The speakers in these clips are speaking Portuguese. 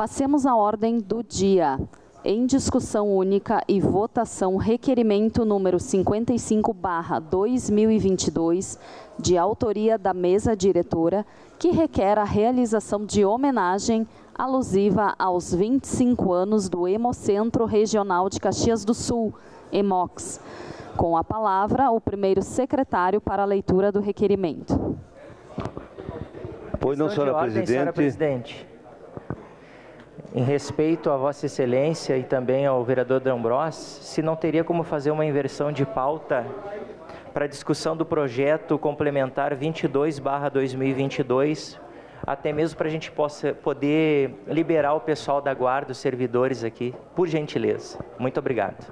Passemos à ordem do dia. Em discussão única e votação, requerimento número 55/2022, de autoria da mesa diretora, que requer a realização de homenagem alusiva aos 25 anos do Hemocentro Regional de Caxias do Sul, Hemox. Com a palavra, o primeiro secretário para a leitura do requerimento. Pois não, senhora presidente. Senhora presidente. Em respeito a Vossa Excelência e também ao vereador D'Ambrós, se não teria como fazer uma inversão de pauta para a discussão do projeto complementar 22/2022, até mesmo para a gente poder liberar o pessoal da guarda, os servidores aqui, por gentileza. Muito obrigado.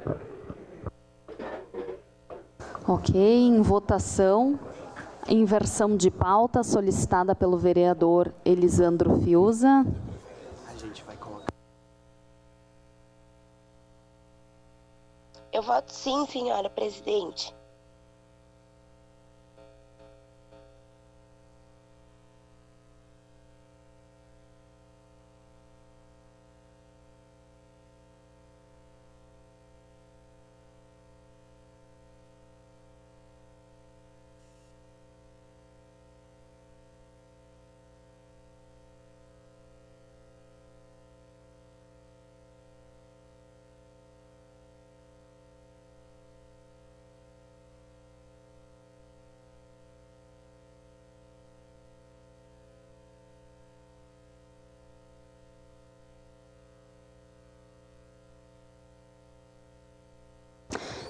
Ok, em votação, inversão de pauta solicitada pelo vereador Elisandro Fiuza. Eu voto sim, senhora presidente.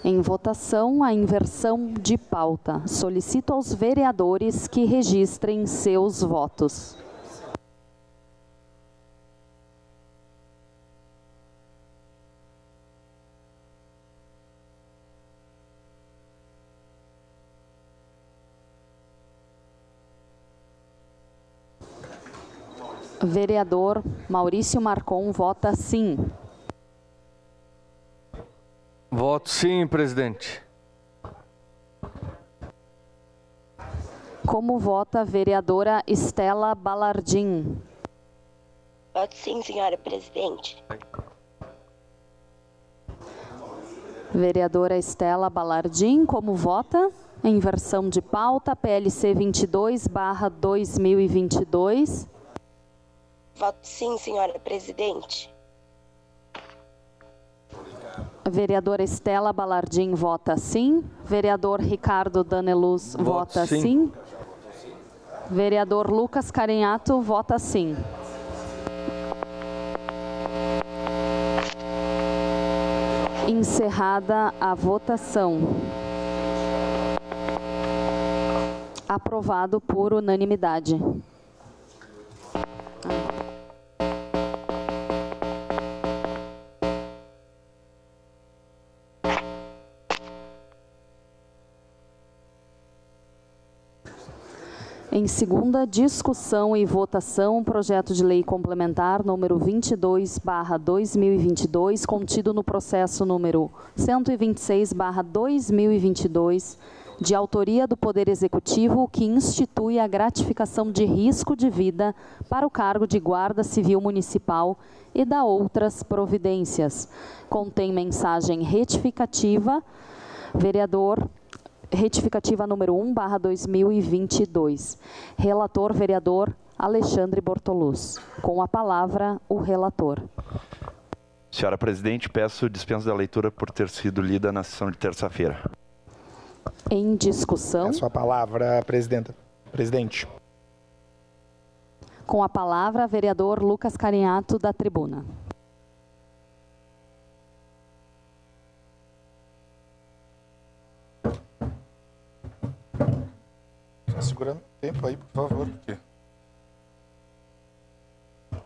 Em votação, a inversão de pauta. Solicito aos vereadores que registrem seus votos. Vereador Maurício Marcon vota sim. Voto sim, presidente. Como vota a vereadora Estela Balardim? Voto sim, senhora presidente. Vereadora Estela Balardim, como vota? Em versão de pauta, PLC 22/2022. Voto sim, senhora presidente. Vereadora Estela Balardim vota sim. Vereador Ricardo Daneluz vota sim. Vereador Lucas Carinhato vota sim. Encerrada a votação. Aprovado por unanimidade. Em segunda discussão e votação, projeto de lei complementar número 22/2022, contido no processo número 126/2022, de autoria do Poder Executivo, que institui a gratificação de risco de vida para o cargo de Guarda Civil Municipal e da outras providências. Contém mensagem retificativa, vereador retificativa número 1/2022. Relator, vereador Alexandre Bortoluz. Com a palavra, o relator. Senhora presidente, peço dispensa da leitura por ter sido lida na sessão de terça-feira. Em discussão. É a sua palavra, presidente. Com a palavra, vereador Lucas Carinhato, da tribuna. Segurando o tempo aí, por favor.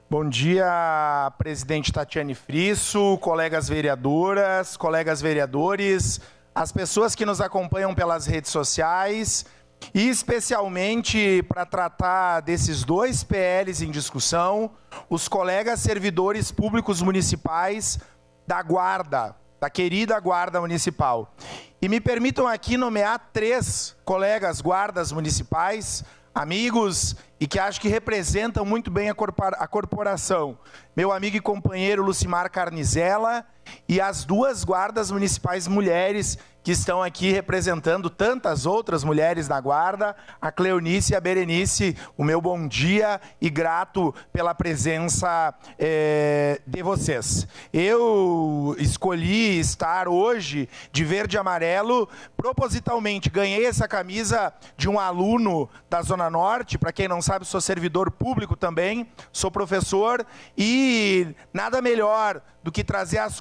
Bom dia, presidente Tatiane Frisso, colegas vereadoras, colegas vereadores, as pessoas que nos acompanham pelas redes sociais e especialmente para tratar desses dois PLs em discussão, os colegas servidores públicos municipais da Guarda, da querida Guarda Municipal. E me permitam aqui nomear 3 colegas guardas municipais, amigos e que acho que representam muito bem a corporação. Meu amigo e companheiro Lucimar Carnizella e as 2 guardas municipais mulheres que estão aqui representando tantas outras mulheres da guarda, a Cleonice e a Berenice, o meu bom dia e grato pela presença de vocês. Eu escolhi estar hoje de verde e amarelo propositalmente. Ganhei essa camisa de um aluno da Zona Norte, para quem não sabe, sou servidor público também, sou professor, e nada melhor do que trazer as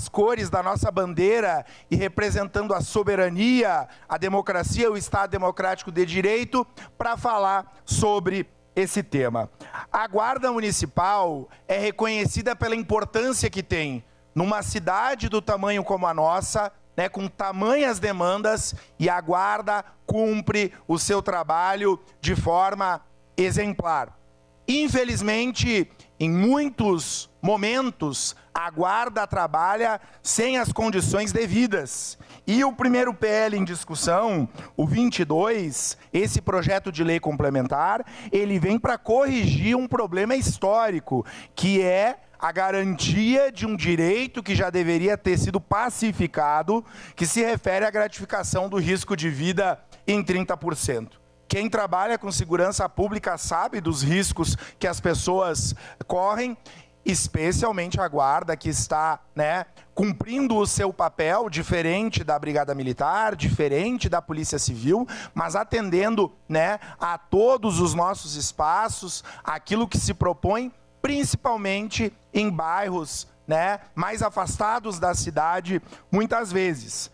cores da nossa bandeira e representando a soberania, a democracia, o Estado democrático de direito, para falar sobre esse tema. A Guarda Municipal é reconhecida pela importância que tem numa cidade do tamanho como a nossa, né, com tamanhas demandas, e a Guarda cumpre o seu trabalho de forma exemplar. Infelizmente, em muitos momentos, a Guarda trabalha sem as condições devidas. E o primeiro PL em discussão, o 22, esse projeto de lei complementar, ele vem para corrigir um problema histórico, que é a garantia de um direito que já deveria ter sido pacificado, que se refere à gratificação do risco de vida em 30%. Quem trabalha com segurança pública sabe dos riscos que as pessoas correm, especialmente a Guarda, que está, né, cumprindo o seu papel, diferente da Brigada Militar, diferente da Polícia Civil, mas atendendo, né, a todos os nossos espaços, aquilo que se propõe, principalmente em bairros, né, mais afastados da cidade, muitas vezes.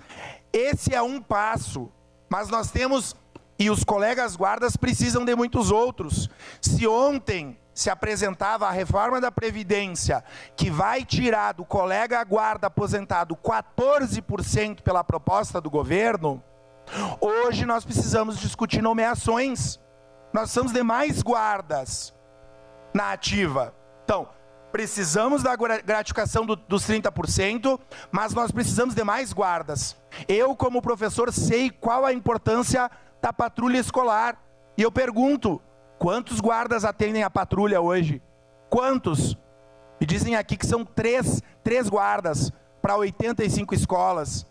Esse é um passo, mas nós temos, e os colegas guardas precisam de muitos outros. Se ontem se apresentava a reforma da Previdência, que vai tirar do colega guarda aposentado 14% pela proposta do governo, hoje nós precisamos discutir nomeações. Nós precisamos de mais guardas na ativa. Então, precisamos da gratificação dos 30%, mas nós precisamos de mais guardas. Eu, como professor, sei qual a importância da patrulha escolar. E eu pergunto, quantos guardas atendem a patrulha hoje? Quantos? Me dizem aqui que são três guardas para 85 escolas.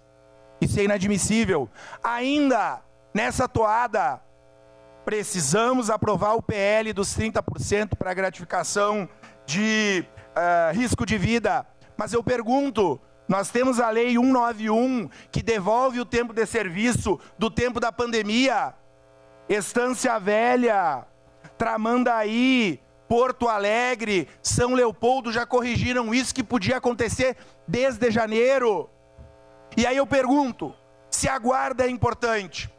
Isso é inadmissível. Ainda, nessa toada, precisamos aprovar o PL dos 30% para gratificação de risco de vida. Mas eu pergunto, nós temos a Lei 191, que devolve o tempo de serviço do tempo da pandemia. Estância Velha, Tramandaí, Porto Alegre, São Leopoldo já corrigiram isso, que podia acontecer desde janeiro. E aí eu pergunto, se a guarda é importante,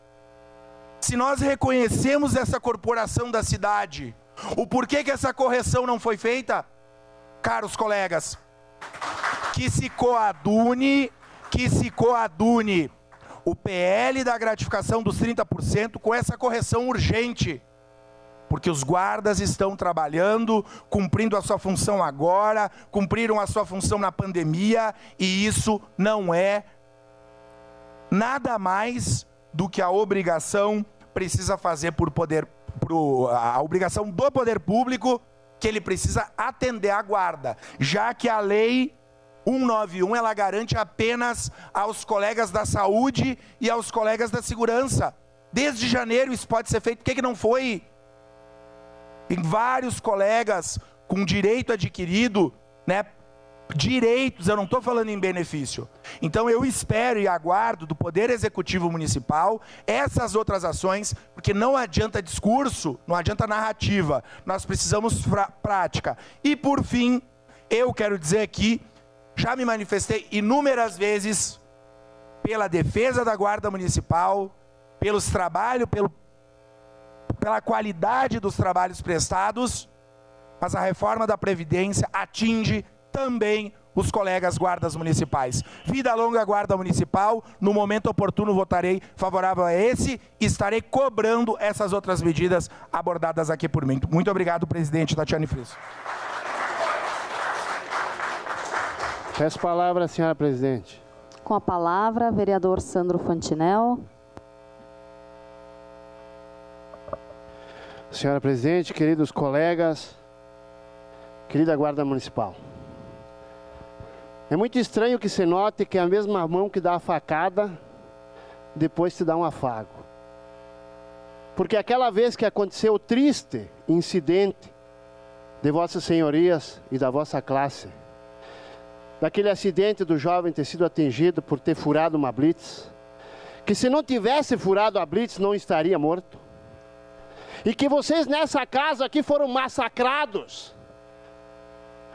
se nós reconhecemos essa corporação da cidade, o porquê que essa correção não foi feita? Caros colegas, que se coadune o PL da gratificação dos 30% com essa correção urgente, porque os guardas estão trabalhando, cumprindo a sua função agora, cumpriram a sua função na pandemia, e isso não é nada mais do que a obrigação precisa fazer a obrigação do poder público, que ele precisa atender a guarda, já que a lei 191, ela garante apenas aos colegas da saúde e aos colegas da segurança. Desde janeiro isso pode ser feito, por que não foi? Tem vários colegas com direito adquirido, né? Direitos, eu não estou falando em benefício. Então eu espero e aguardo do Poder Executivo Municipal essas outras ações, porque não adianta discurso, não adianta narrativa, nós precisamos prática. E por fim, eu quero dizer aqui, já me manifestei inúmeras vezes pela defesa da Guarda Municipal, pelos trabalhos, pela qualidade dos trabalhos prestados, mas a reforma da Previdência atinge também os colegas guardas municipais. Vida longa Guarda Municipal, no momento oportuno votarei favorável a esse e estarei cobrando essas outras medidas abordadas aqui por mim. Muito obrigado, presidente Tatiane Frisso. Peço palavra à senhora presidente. Com a palavra, vereador Sandro Fantinel. Senhora presidente, queridos colegas, querida Guarda Municipal. É muito estranho que se note que é a mesma mão que dá a facada, depois te dá um afago. Porque aquela vez que aconteceu o triste incidente de vossas senhorias e da vossa classe, daquele acidente do jovem ter sido atingido por ter furado uma blitz, que se não tivesse furado a blitz não estaria morto, e que vocês nessa casa aqui foram massacrados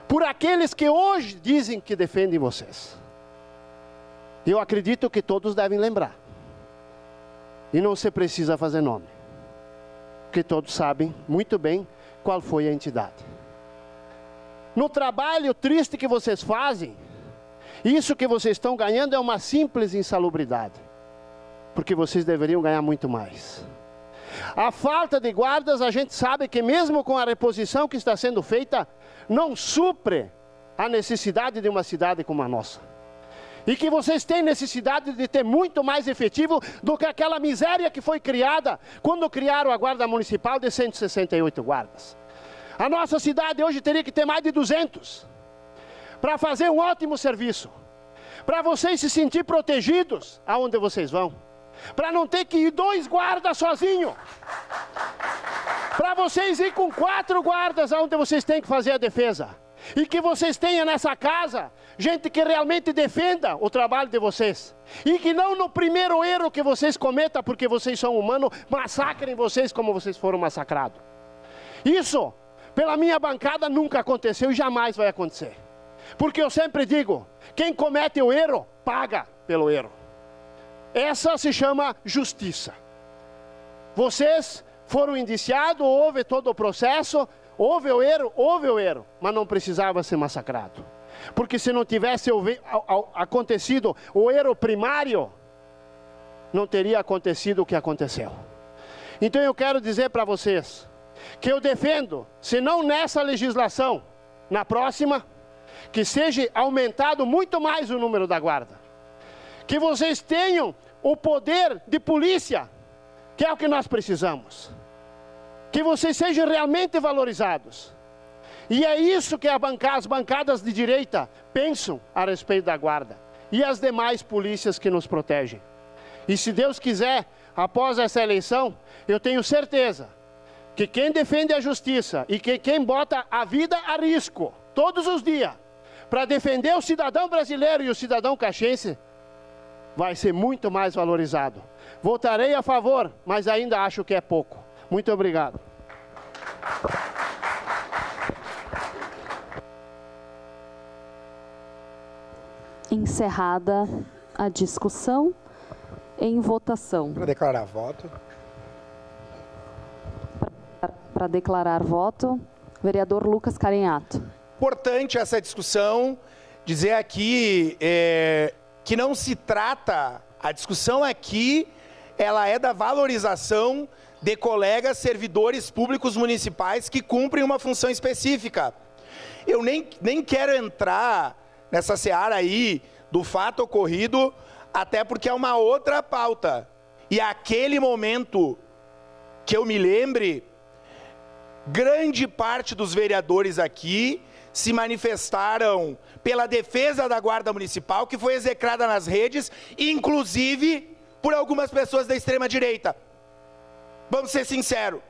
por aqueles que hoje dizem que defendem vocês. Eu acredito que todos devem lembrar, e não se precisa fazer nome, porque todos sabem muito bem qual foi a entidade. No trabalho triste que vocês fazem, isso que vocês estão ganhando é uma simples insalubridade, porque vocês deveriam ganhar muito mais. A falta de guardas, a gente sabe que mesmo com a reposição que está sendo feita, não supre a necessidade de uma cidade como a nossa. E que vocês têm necessidade de ter muito mais efetivo do que aquela miséria que foi criada quando criaram a Guarda Municipal de 168 guardas. A nossa cidade hoje teria que ter mais de 200 para fazer um ótimo serviço, para vocês se sentir protegidos aonde vocês vão, para não ter que ir 2 guardas sozinhos, para vocês ir com 4 guardas aonde vocês têm que fazer a defesa, e que vocês tenham nessa casa gente que realmente defenda o trabalho de vocês, e que não no primeiro erro que vocês cometam, porque vocês são humanos, massacrem vocês como vocês foram massacrados. Isso, pela minha bancada, nunca aconteceu e jamais vai acontecer. Porque eu sempre digo, quem comete o erro, paga pelo erro. Essa se chama justiça. Vocês foram indiciados, houve todo o processo, houve o erro, mas não precisava ser massacrado. Porque se não tivesse acontecido o erro primário, não teria acontecido o que aconteceu. Então eu quero dizer para vocês, que eu defendo, se não nessa legislação, na próxima, que seja aumentado muito mais o número da guarda. Que vocês tenham o poder de polícia, que é o que nós precisamos. Que vocês sejam realmente valorizados. E é isso que as bancadas de direita pensam a respeito da guarda. E as demais polícias que nos protegem. E se Deus quiser, após essa eleição, eu tenho certeza que quem defende a justiça e que quem bota a vida a risco, todos os dias, para defender o cidadão brasileiro e o cidadão caxiense, vai ser muito mais valorizado. Votarei a favor, mas ainda acho que é pouco. Muito obrigado. Encerrada a discussão, em votação. Para declarar voto. Para declarar voto, vereador Lucas Carinhato. Importante essa discussão, dizer aqui que não se trata, a discussão aqui, ela é da valorização de colegas servidores públicos municipais que cumprem uma função específica. Eu nem quero entrar nessa seara aí do fato ocorrido, até porque é uma outra pauta. E aquele momento que eu me lembre, grande parte dos vereadores aqui se manifestaram pela defesa da Guarda Municipal, que foi execrada nas redes, inclusive por algumas pessoas da extrema-direita. Vamos ser sinceros.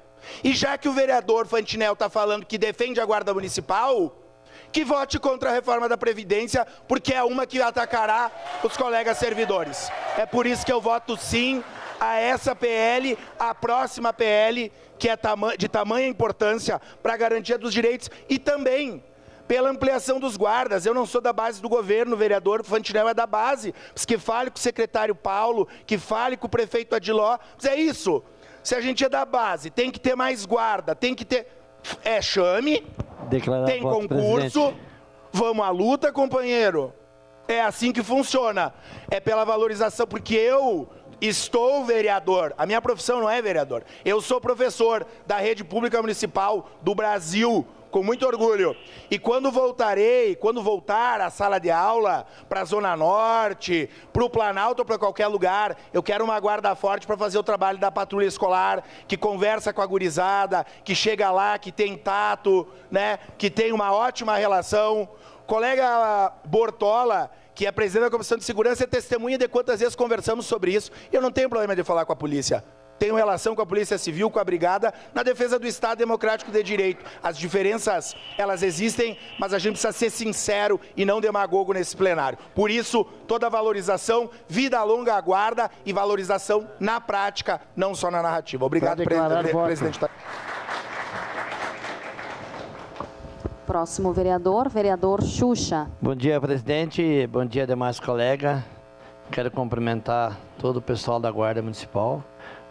E já que o vereador Fantinel está falando que defende a Guarda Municipal, que vote contra a reforma da Previdência, porque é uma que atacará os colegas servidores. É por isso que eu voto sim a essa PL, a próxima PL, que é de tamanha importância para a garantia dos direitos e também pela ampliação dos guardas. Eu não sou da base do governo, o vereador Fantinel é da base. Que fale com o secretário Paulo, que fale com o prefeito Adiló. Mas é isso. Se a gente é da base, tem que ter mais guarda, tem que ter... chame, declarar tem voto, concurso, presidente. Vamos à luta, companheiro. É assim que funciona. É pela valorização, porque eu estou vereador. A minha profissão não é vereador. Eu sou professor da rede pública municipal do Brasil, com muito orgulho. E quando voltar à sala de aula, para a Zona Norte, para o Planalto ou para qualquer lugar, eu quero uma guarda forte para fazer o trabalho da patrulha escolar, que conversa com a gurizada, que chega lá, que tem tato, né, que tem uma ótima relação. Colega Bortola, que é presidente da Comissão de Segurança, é testemunha de quantas vezes conversamos sobre isso. Eu não tenho problema de falar com a polícia. Tenho relação com a Polícia Civil, com a Brigada, na defesa do Estado Democrático de Direito. As diferenças, elas existem, mas a gente precisa ser sincero e não demagogo nesse plenário. Por isso, toda valorização, vida longa à guarda e valorização na prática, não só na narrativa. Obrigado, presidente. Próximo vereador Xuxa. Bom dia, presidente. Bom dia, demais colegas. Quero cumprimentar todo o pessoal da Guarda Municipal,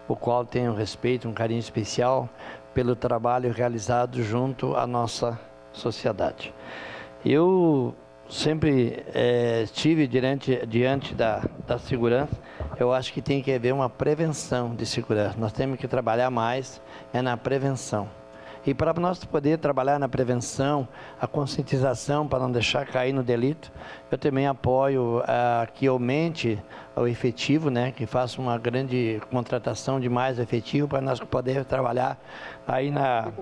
o qual tenho respeito, um carinho especial pelo trabalho realizado junto à nossa sociedade. Eu sempre estive diante da segurança. Eu acho que tem que haver uma prevenção de segurança. Nós temos que trabalhar mais na prevenção. E para nós poder trabalhar na prevenção, a conscientização para não deixar cair no delito, eu também apoio que aumente o efetivo, né, que faça uma grande contratação de mais efetivo para nós poder trabalhar aí na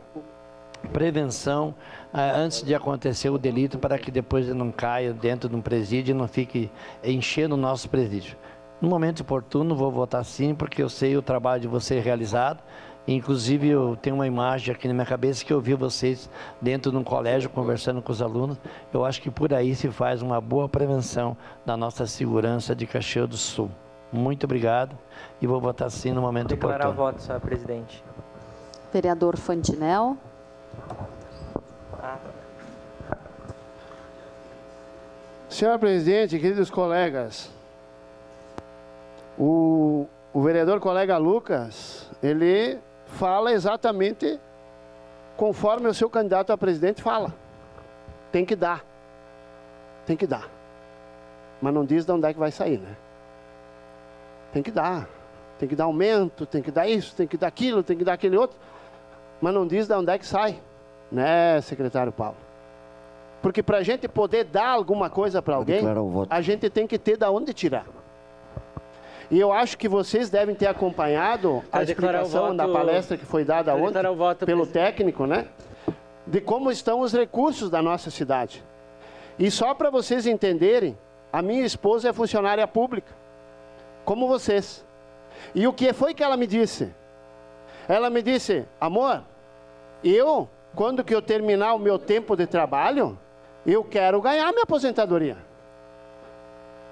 prevenção antes de acontecer o delito, para que depois ele não caia dentro de um presídio e não fique enchendo o nosso presídio. No momento oportuno vou votar sim, porque eu sei o trabalho de vocês realizado. Inclusive, eu tenho uma imagem aqui na minha cabeça que eu vi vocês dentro de um colégio conversando com os alunos. Eu acho que por aí se faz uma boa prevenção da nossa segurança de Caxias do Sul. Muito obrigado e vou votar sim no momento oportuno. Declarar voto, senhora presidente. Vereador Fantinel. Senhora presidente, queridos colegas, o vereador colega Lucas, ele fala exatamente conforme o seu candidato a presidente fala. Tem que dar. Tem que dar. Mas não diz de onde é que vai sair, né? Tem que dar. Tem que dar aumento, tem que dar isso, tem que dar aquilo, tem que dar aquele outro. Mas não diz de onde é que sai, né, secretário Paulo? Porque para a gente poder dar alguma coisa para alguém, a gente tem que ter de onde tirar. E eu acho que vocês devem ter acompanhado a explicação da palestra que foi dada ontem pelo técnico, né? De como estão os recursos da nossa cidade. E só para vocês entenderem, a minha esposa é funcionária pública, como vocês. E o que foi que ela me disse? Ela me disse, amor, quando que eu terminar o meu tempo de trabalho, eu quero ganhar minha aposentadoria.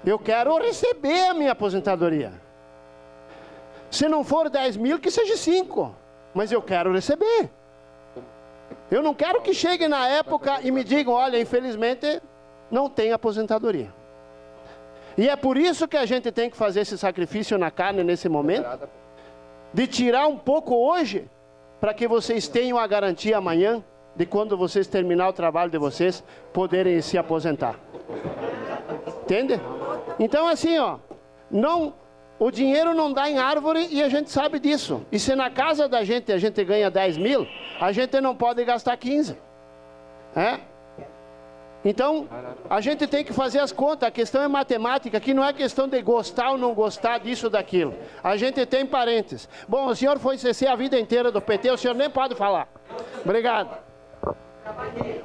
Eu quero receber a minha aposentadoria. Se não for 10 mil, que seja 5. Mas eu quero receber. Eu não quero que chegue na época e me digam, olha, infelizmente, não tem aposentadoria. E é por isso que a gente tem que fazer esse sacrifício na carne nesse momento, de tirar um pouco hoje, para que vocês tenham a garantia amanhã, de quando vocês terminar o trabalho de vocês, poderem se aposentar. Entende? Então, assim, o dinheiro não dá em árvore e a gente sabe disso. E se na casa da gente a gente ganha 10 mil, a gente não pode gastar 15. Então, a gente tem que fazer as contas. A questão é matemática, aqui não é questão de gostar ou não gostar disso ou daquilo. A gente tem parentes. Bom, o senhor foi CC a vida inteira do PT, o senhor nem pode falar. Obrigado.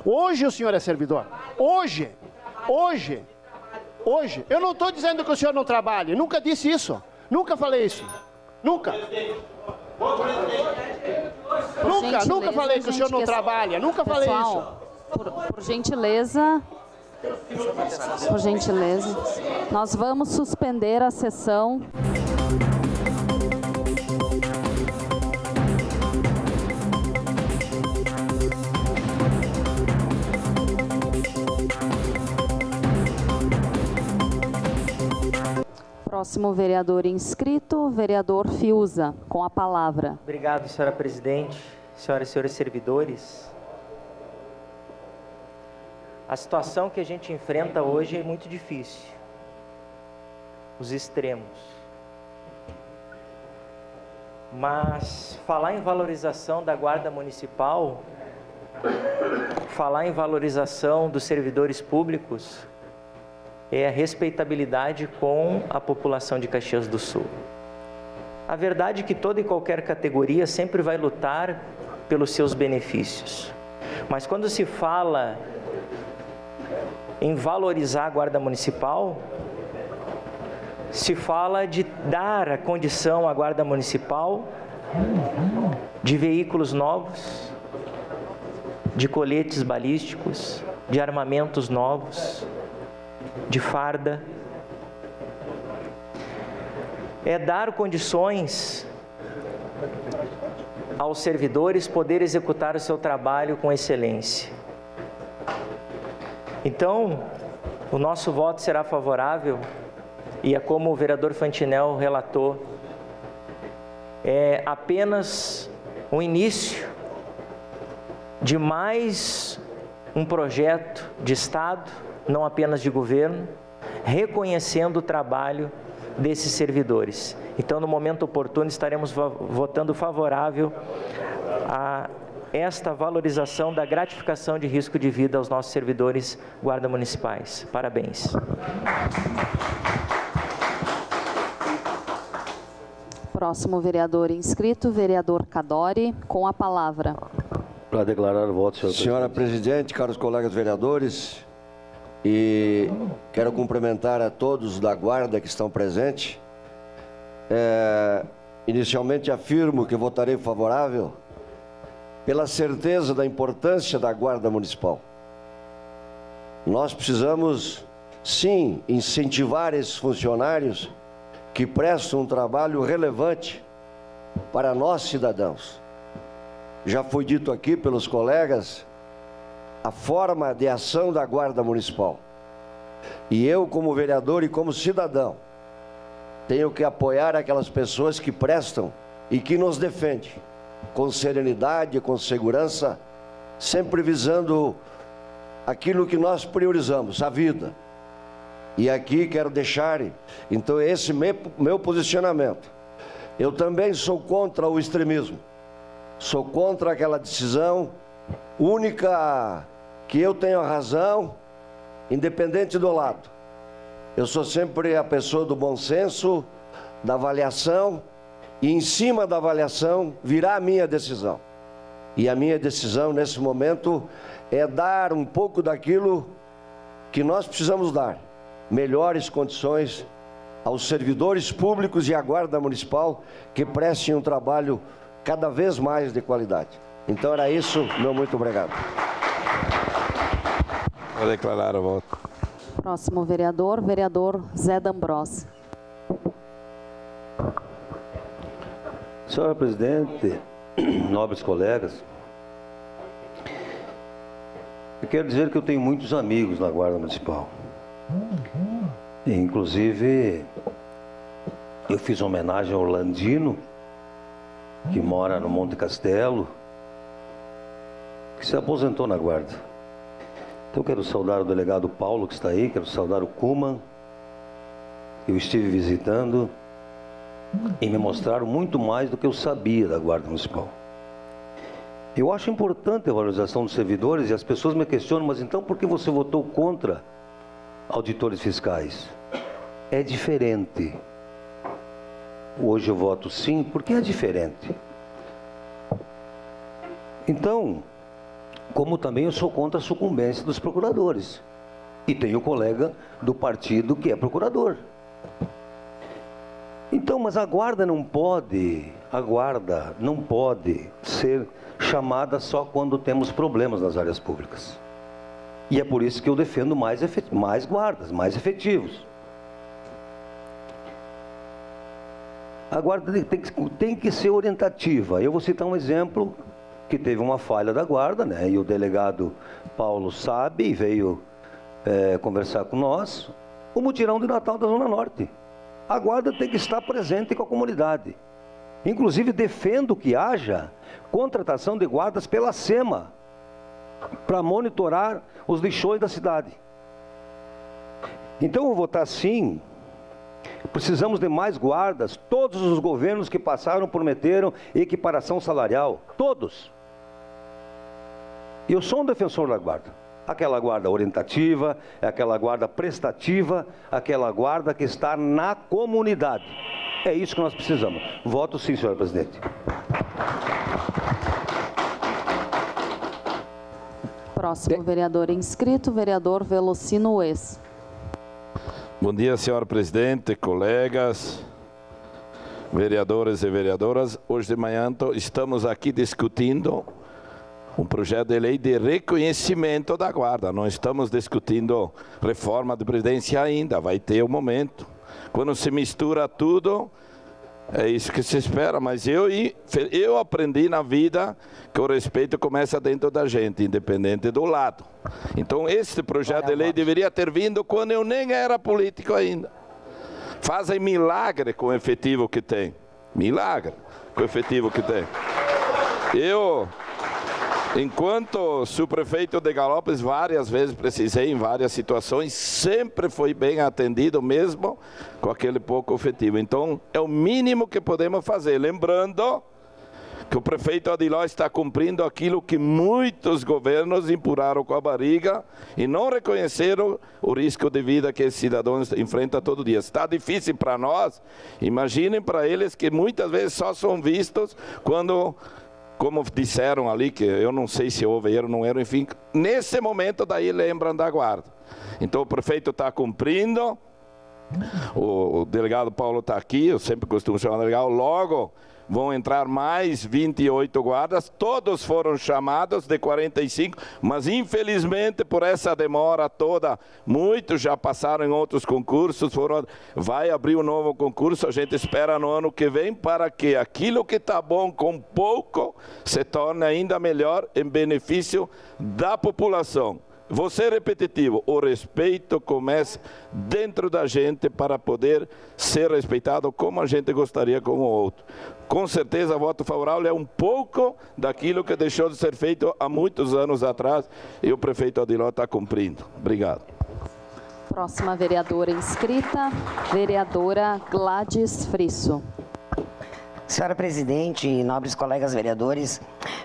Hoje o senhor é servidor. Hoje. Eu não estou dizendo que o senhor não trabalhe. Nunca disse isso. Nunca falei isso. Nunca falei que o senhor não trabalha. Nunca falei isso. Por gentileza, nós vamos suspender a sessão. Próximo vereador inscrito, vereador Fiuza, com a palavra. Obrigado, senhora presidente, senhoras e senhores servidores. A situação que a gente enfrenta hoje é muito difícil. Os extremos. Mas falar em valorização da Guarda Municipal falar em valorização dos servidores públicos é a respeitabilidade com a população de Caxias do Sul. A verdade é que toda e qualquer categoria sempre vai lutar pelos seus benefícios. Mas quando se fala em valorizar a Guarda Municipal, se fala de dar a condição à Guarda Municipal de veículos novos, de coletes balísticos, de armamentos novos, de farda. É dar condições aos servidores poder executar o seu trabalho com excelência. Então, o nosso voto será favorável e é como o vereador Fantinel relatou, é apenas um início de mais um projeto de Estado, não apenas de governo, reconhecendo o trabalho desses servidores. Então, no momento oportuno, estaremos votando favorável a esta valorização da gratificação de risco de vida aos nossos servidores guarda municipais. Parabéns. Próximo vereador inscrito, vereador Cadori, com a palavra. Para declarar o voto, Senhora Presidente, caros colegas vereadores, e quero cumprimentar a todos da Guarda que estão presentes. Inicialmente afirmo que votarei favorável pela certeza da importância da Guarda Municipal. Nós precisamos, sim, incentivar esses funcionários que prestam um trabalho relevante para nós cidadãos. Já foi dito aqui pelos colegas a forma de ação da Guarda Municipal. E eu, como vereador e como cidadão, tenho que apoiar aquelas pessoas que prestam e que nos defendem, com serenidade, com segurança, sempre visando aquilo que nós priorizamos, a vida. E aqui quero deixar, então, esse meu posicionamento. Eu também sou contra o extremismo. Sou contra aquela decisão única que eu tenho a razão, independente do lado. Eu sou sempre a pessoa do bom senso, da avaliação, e em cima da avaliação virá a minha decisão. E a minha decisão nesse momento é dar um pouco daquilo que nós precisamos dar. Melhores condições aos servidores públicos e à Guarda Municipal que prestem um trabalho cada vez mais de qualidade. Então era isso, meu muito obrigado. Vou declarar o voto. Próximo vereador, vereador Zé D'Ambrossi. Senhora Presidente, nobres colegas, eu quero dizer que eu tenho muitos amigos na Guarda Municipal. Inclusive, eu fiz uma homenagem ao Orlandino, que mora no Monte Castelo, que se aposentou na Guarda. Então eu quero saudar o delegado Paulo, que está aí, quero saudar o Kuman, que eu estive visitando, e me mostraram muito mais do que eu sabia da Guarda Municipal. Eu acho importante a valorização dos servidores, e as pessoas me questionam, mas então por que você votou contra auditores fiscais? É diferente. Hoje eu voto sim, porque é diferente. Então, como também eu sou contra a sucumbência dos procuradores. E tenho colega do partido que é procurador. Então, mas a guarda não pode ser chamada só quando temos problemas nas áreas públicas. E é por isso que eu defendo mais guardas, mais efetivos. A guarda tem que ser orientativa. Eu vou citar um exemplo que teve uma falha da guarda, né? E o delegado Paulo sabe e veio conversar com nós. O mutirão de Natal da Zona Norte. A guarda tem que estar presente com a comunidade. Inclusive defendo que haja contratação de guardas pela SEMA para monitorar os lixões da cidade. Então eu vou votar sim. Precisamos de mais guardas. Todos os governos que passaram prometeram equiparação salarial. Todos. Eu sou um defensor da guarda. Aquela guarda orientativa, aquela guarda prestativa, aquela guarda que está na comunidade. É isso que nós precisamos. Voto sim, senhor presidente. Próximo vereador inscrito, vereador Velocino Ues. Bom dia, senhora presidente, colegas, vereadores e vereadoras. Hoje de manhã estamos aqui discutindo um projeto de lei de reconhecimento da guarda. Não estamos discutindo reforma de previdência ainda, vai ter um momento. Quando se mistura tudo, é isso que se espera. Mas eu aprendi na vida que o respeito começa dentro da gente, independente do lado. Então, este projeto de lei deveria ter vindo quando eu nem era político ainda. Fazem milagre com o efetivo que tem. Milagre com o efetivo que tem. Eu, enquanto subprefeito de Galópolis, várias vezes precisei em várias situações, sempre foi bem atendido, mesmo com aquele pouco efetivo. Então, é o mínimo que podemos fazer. Lembrando que o prefeito Adiló está cumprindo aquilo que muitos governos empurraram com a barriga e não reconheceram o risco de vida que esses cidadãos enfrentam todo dia. Está difícil para nós, imaginem para eles que muitas vezes só são vistos quando, como disseram ali, que eu não sei se houve erro, não era, enfim, nesse momento daí lembram da guarda. Então o prefeito está cumprindo, o delegado Paulo está aqui, eu sempre costumo chamar de delegado, logo vão entrar mais 28 guardas, todos foram chamados de 45, mas infelizmente por essa demora toda, muitos já passaram em outros concursos, vai abrir um novo concurso, a gente espera no ano que vem para que aquilo que está bom com pouco se torne ainda melhor em benefício da população. Vou ser repetitivo, o respeito começa dentro da gente para poder ser respeitado como a gente gostaria com o outro. Com certeza, voto favorável é um pouco daquilo que deixou de ser feito há muitos anos atrás e o prefeito Adiló está cumprindo. Obrigado. Próxima vereadora inscrita, vereadora Gladys Frisso. Senhora presidente e nobres colegas vereadores,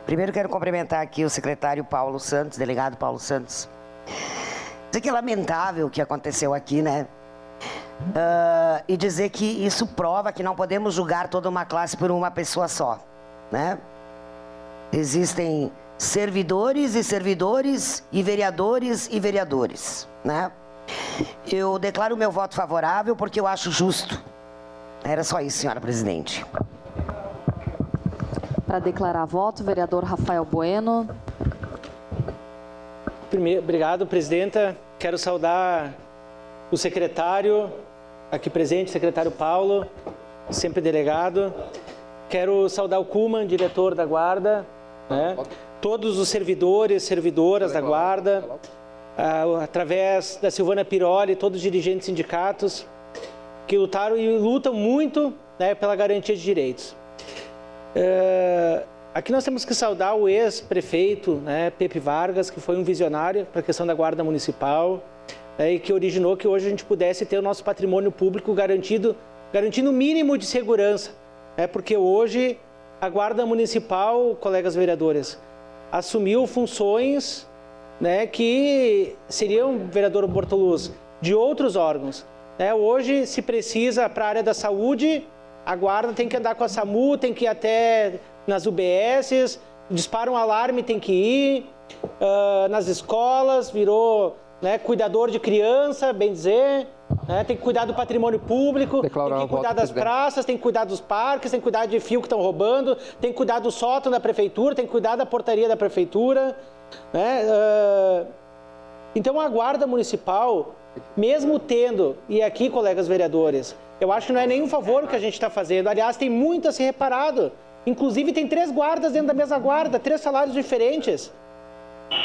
primeiro quero cumprimentar aqui o secretário Paulo Santos, delegado Paulo Santos. Dizer que é lamentável o que aconteceu aqui, né? E dizer que isso prova que não podemos julgar toda uma classe por uma pessoa só, né? Existem servidores e servidores e vereadores, né? Eu declaro meu voto favorável porque eu acho justo. Era só isso, senhora presidente. Para declarar voto, vereador Rafael Bueno. Obrigado, presidenta. Quero saudar o secretário aqui presente, secretário Paulo, sempre delegado. Quero saudar o Kuhlmann, diretor da Guarda, né? Todos os servidores, servidoras da Guarda, através da Silvana Piroli, todos os dirigentes sindicatos que lutaram e lutam muito, né, pela garantia de direitos. Aqui nós temos que saudar o ex-prefeito, né, Pepe Vargas, que foi um visionário para a questão da Guarda Municipal, né, e que originou que hoje a gente pudesse ter o nosso patrimônio público garantindo o mínimo de segurança, né, porque hoje a Guarda Municipal, colegas vereadores, assumiu funções, né, que seriam, vereador Bortoluz, de outros órgãos. Né? Hoje se precisa para a área da saúde, a Guarda tem que andar com a SAMU, tem que ir até nas UBSs, dispara um alarme, tem que ir, nas escolas, virou, né, cuidador de criança, bem dizer, né, tem que cuidar do patrimônio público, tem que cuidar das praças, tem que cuidar dos parques, tem que cuidar de fio que estão roubando, tem que cuidar do sótão da prefeitura, tem que cuidar da portaria da prefeitura, né? Então a Guarda Municipal, mesmo tendo, e aqui, colegas vereadores, eu acho que não é nenhum favor o que a gente está fazendo, aliás, tem muito a ser reparado. Inclusive, tem 3 guardas dentro da mesma guarda, 3 salários diferentes.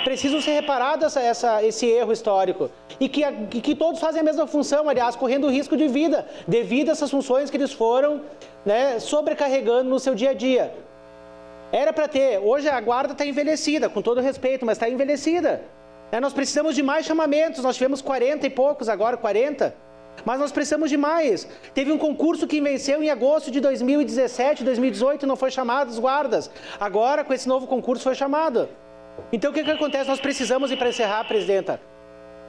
Precisam ser reparados esse erro histórico. E que todos fazem a mesma função, aliás, correndo risco de vida, devido a essas funções que eles foram, né, sobrecarregando no seu dia a dia. Era para ter. Hoje a guarda está envelhecida, com todo respeito, mas está envelhecida. Nós precisamos de mais chamamentos, nós tivemos 40 e poucos, agora 40. Mas nós precisamos de mais. Teve um concurso que venceu em agosto de 2017, 2018, não foi chamado os guardas. Agora, com esse novo concurso, foi chamado. Então, o que acontece? Nós precisamos, e para encerrar, presidenta,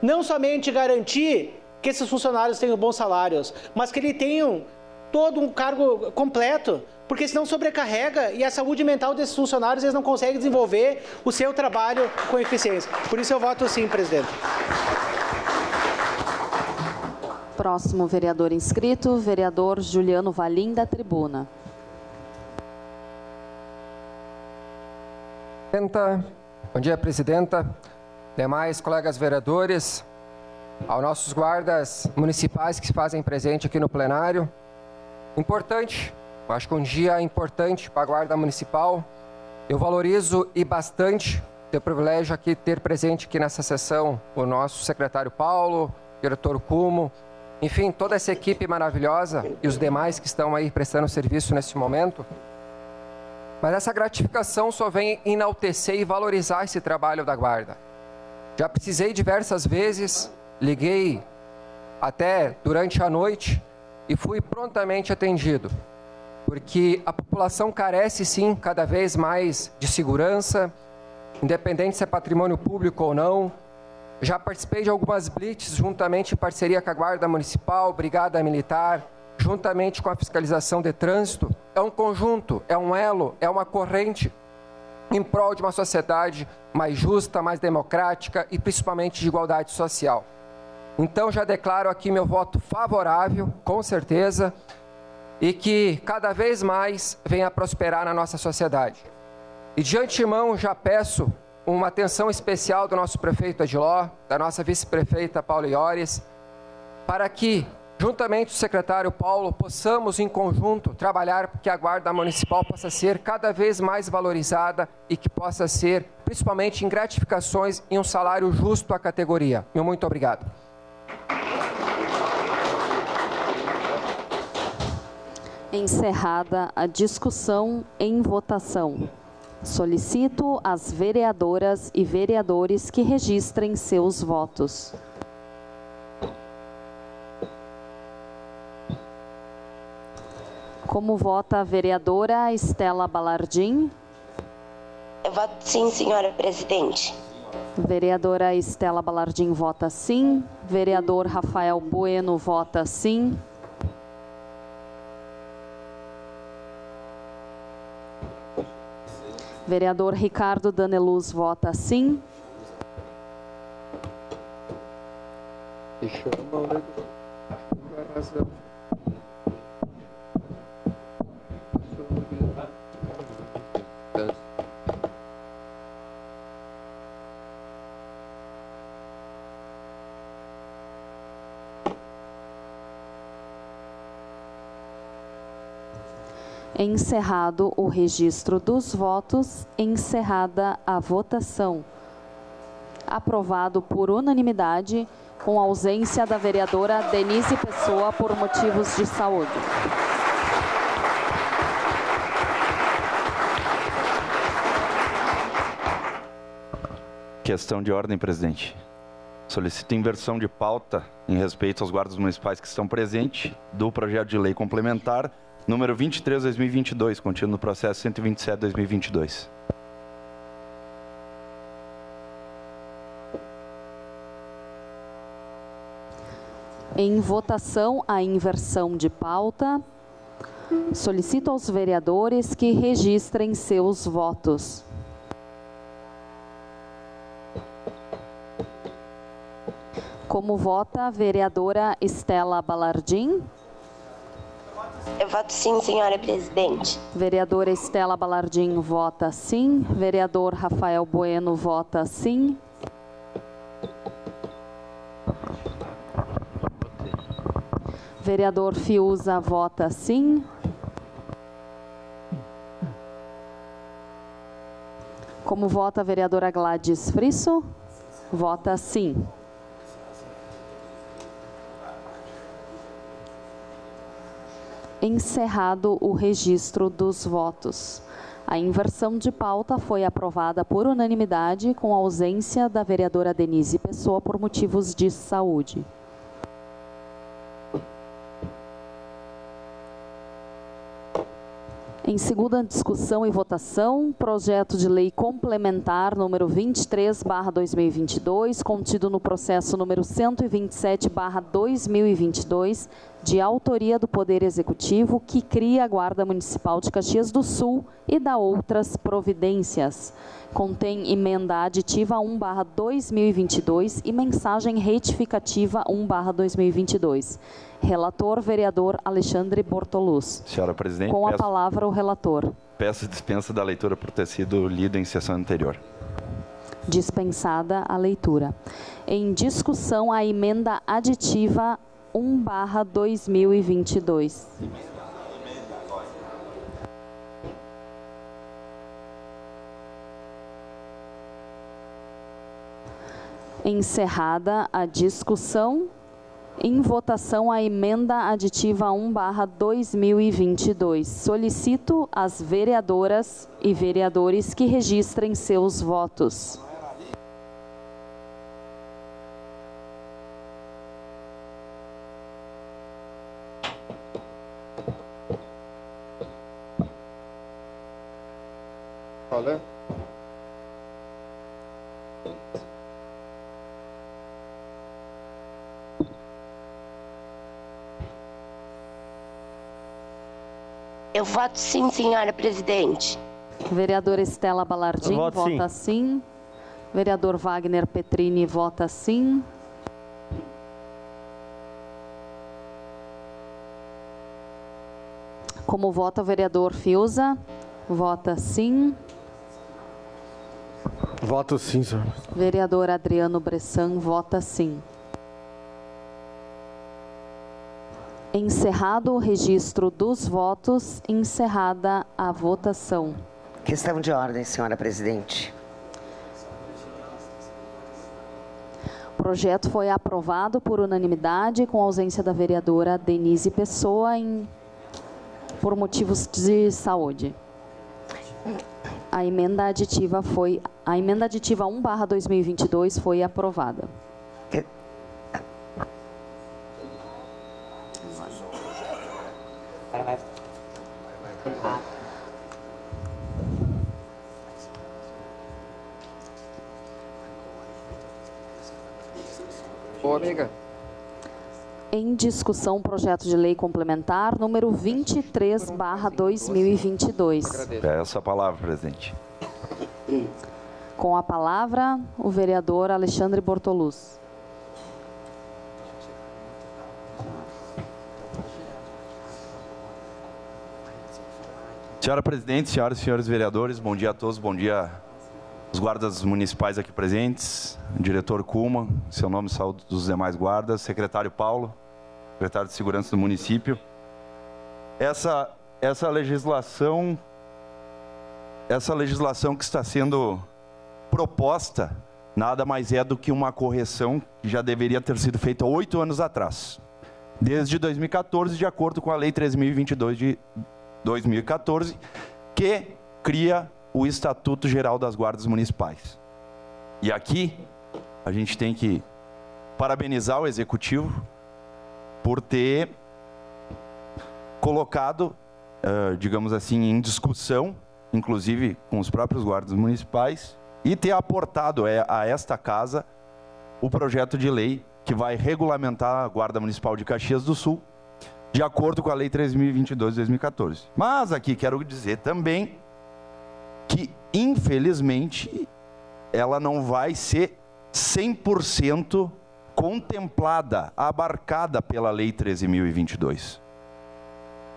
não somente garantir que esses funcionários tenham bons salários, mas que eles tenham todo um cargo completo, porque senão sobrecarrega e a saúde mental desses funcionários, eles não conseguem desenvolver o seu trabalho com eficiência. Por isso eu voto sim, presidente. Próximo vereador inscrito, vereador Juliano Valim, da tribuna. Bom dia, presidenta, demais colegas vereadores, aos nossos guardas municipais que se fazem presente aqui no plenário. Importante, acho que um dia importante para a Guarda Municipal. Eu valorizo e bastante ter o privilégio aqui de ter presente aqui nessa sessão o nosso secretário Paulo, diretor Cumo, enfim, toda essa equipe maravilhosa e os demais que estão aí prestando serviço nesse momento. Mas essa gratificação só vem enaltecer e valorizar esse trabalho da Guarda. Já precisei diversas vezes, liguei até durante a noite e fui prontamente atendido, porque a população carece sim cada vez mais de segurança, independente se é patrimônio público ou não. Já participei de algumas blitz juntamente em parceria com a Guarda Municipal, Brigada Militar, juntamente com a fiscalização de trânsito. É um conjunto, é um elo, é uma corrente em prol de uma sociedade mais justa, mais democrática e principalmente de igualdade social. Então já declaro aqui meu voto favorável, com certeza, e que cada vez mais venha a prosperar na nossa sociedade. E de antemão já peço uma atenção especial do nosso prefeito Adiló, da nossa vice-prefeita Paula Iores, para que, juntamente com o secretário Paulo, possamos em conjunto trabalhar para que a Guarda Municipal possa ser cada vez mais valorizada e que possa ser, principalmente em gratificações e um salário justo à categoria. Meu muito obrigado. Encerrada a discussão em votação. Solicito às vereadoras e vereadores que registrem seus votos. Como vota a vereadora Estela Balardim? Eu voto sim, senhora presidente. Vereadora Estela Balardim vota sim. Vereador Rafael Bueno vota sim. Vereador Ricardo Daneluz vota sim. Encerrado o registro dos votos, encerrada a votação. Aprovado por unanimidade, com ausência da vereadora Denise Pessoa por motivos de saúde. Questão de ordem, presidente. Solicito inversão de pauta em respeito aos guardas municipais que estão presentes do projeto de lei complementar número 23/2022, contido no processo 127/2022. Em votação, a inversão de pauta. Solicito aos vereadores que registrem seus votos. Como vota a vereadora Estela Balardim? Eu voto sim, senhora presidente. Vereadora Estela Balardim vota sim. Vereador Rafael Bueno vota sim. Vereador Fiuza vota sim. Como vota a vereadora Gladys Frisso? Vota sim. Encerrado o registro dos votos. A inversão de pauta foi aprovada por unanimidade, com ausência da vereadora Denise Pessoa por motivos de saúde. Em segunda discussão e votação, projeto de lei complementar número 23/2022, contido no processo número 127/2022, de autoria do Poder Executivo, que cria a Guarda Municipal de Caxias do Sul e dá outras providências. Contém emenda aditiva 1/2022 e mensagem retificativa 1/2022. Relator, vereador Alexandre Bortoluz. Senhora presidente, com a palavra o relator. Peço dispensa da leitura por ter sido lida em sessão anterior. Dispensada a leitura. Em discussão, a emenda aditiva 1/2022. Encerrada a discussão, em votação a emenda aditiva 1/2022. Solicito às vereadoras e vereadores que registrem seus votos. Olha. Eu voto sim, senhora presidente. Vereadora Estela Balardim vota sim. Vereador Wagner Petrini vota sim. Como vota o vereador Fiuza? Vota sim. Voto sim, senhor. Vereador Adriano Bressan vota sim. Encerrado o registro dos votos, encerrada a votação. Questão de ordem, senhora presidente. O projeto foi aprovado por unanimidade, com ausência da vereadora Denise Pessoa por motivos de saúde. A emenda aditiva 1/2022 foi aprovada. Boa, amiga. Em discussão, projeto de lei complementar número 23/2022. Peço a palavra, presidente. Com a palavra, o vereador Alexandre Bortoluz. Senhora presidente, senhoras e senhores vereadores, bom dia a todos, bom dia aos guardas municipais aqui presentes, diretor Kuma, seu nome e saúde dos demais guardas, secretário Paulo, secretário de Segurança do município. Essa legislação que está sendo proposta nada mais é do que uma correção que já deveria ter sido feita 8 anos atrás. Desde 2014, de acordo com a Lei 3.022 de 2014, que cria o Estatuto Geral das Guardas Municipais. E aqui a gente tem que parabenizar o Executivo por ter colocado, digamos assim, em discussão, inclusive com os próprios guardas municipais, e ter aportado a esta casa o projeto de lei que vai regulamentar a Guarda Municipal de Caxias do Sul, de acordo com a Lei 3.022 de 2014. Mas aqui quero dizer também que, infelizmente, ela não vai ser 100% contemplada, abarcada pela Lei 13.022.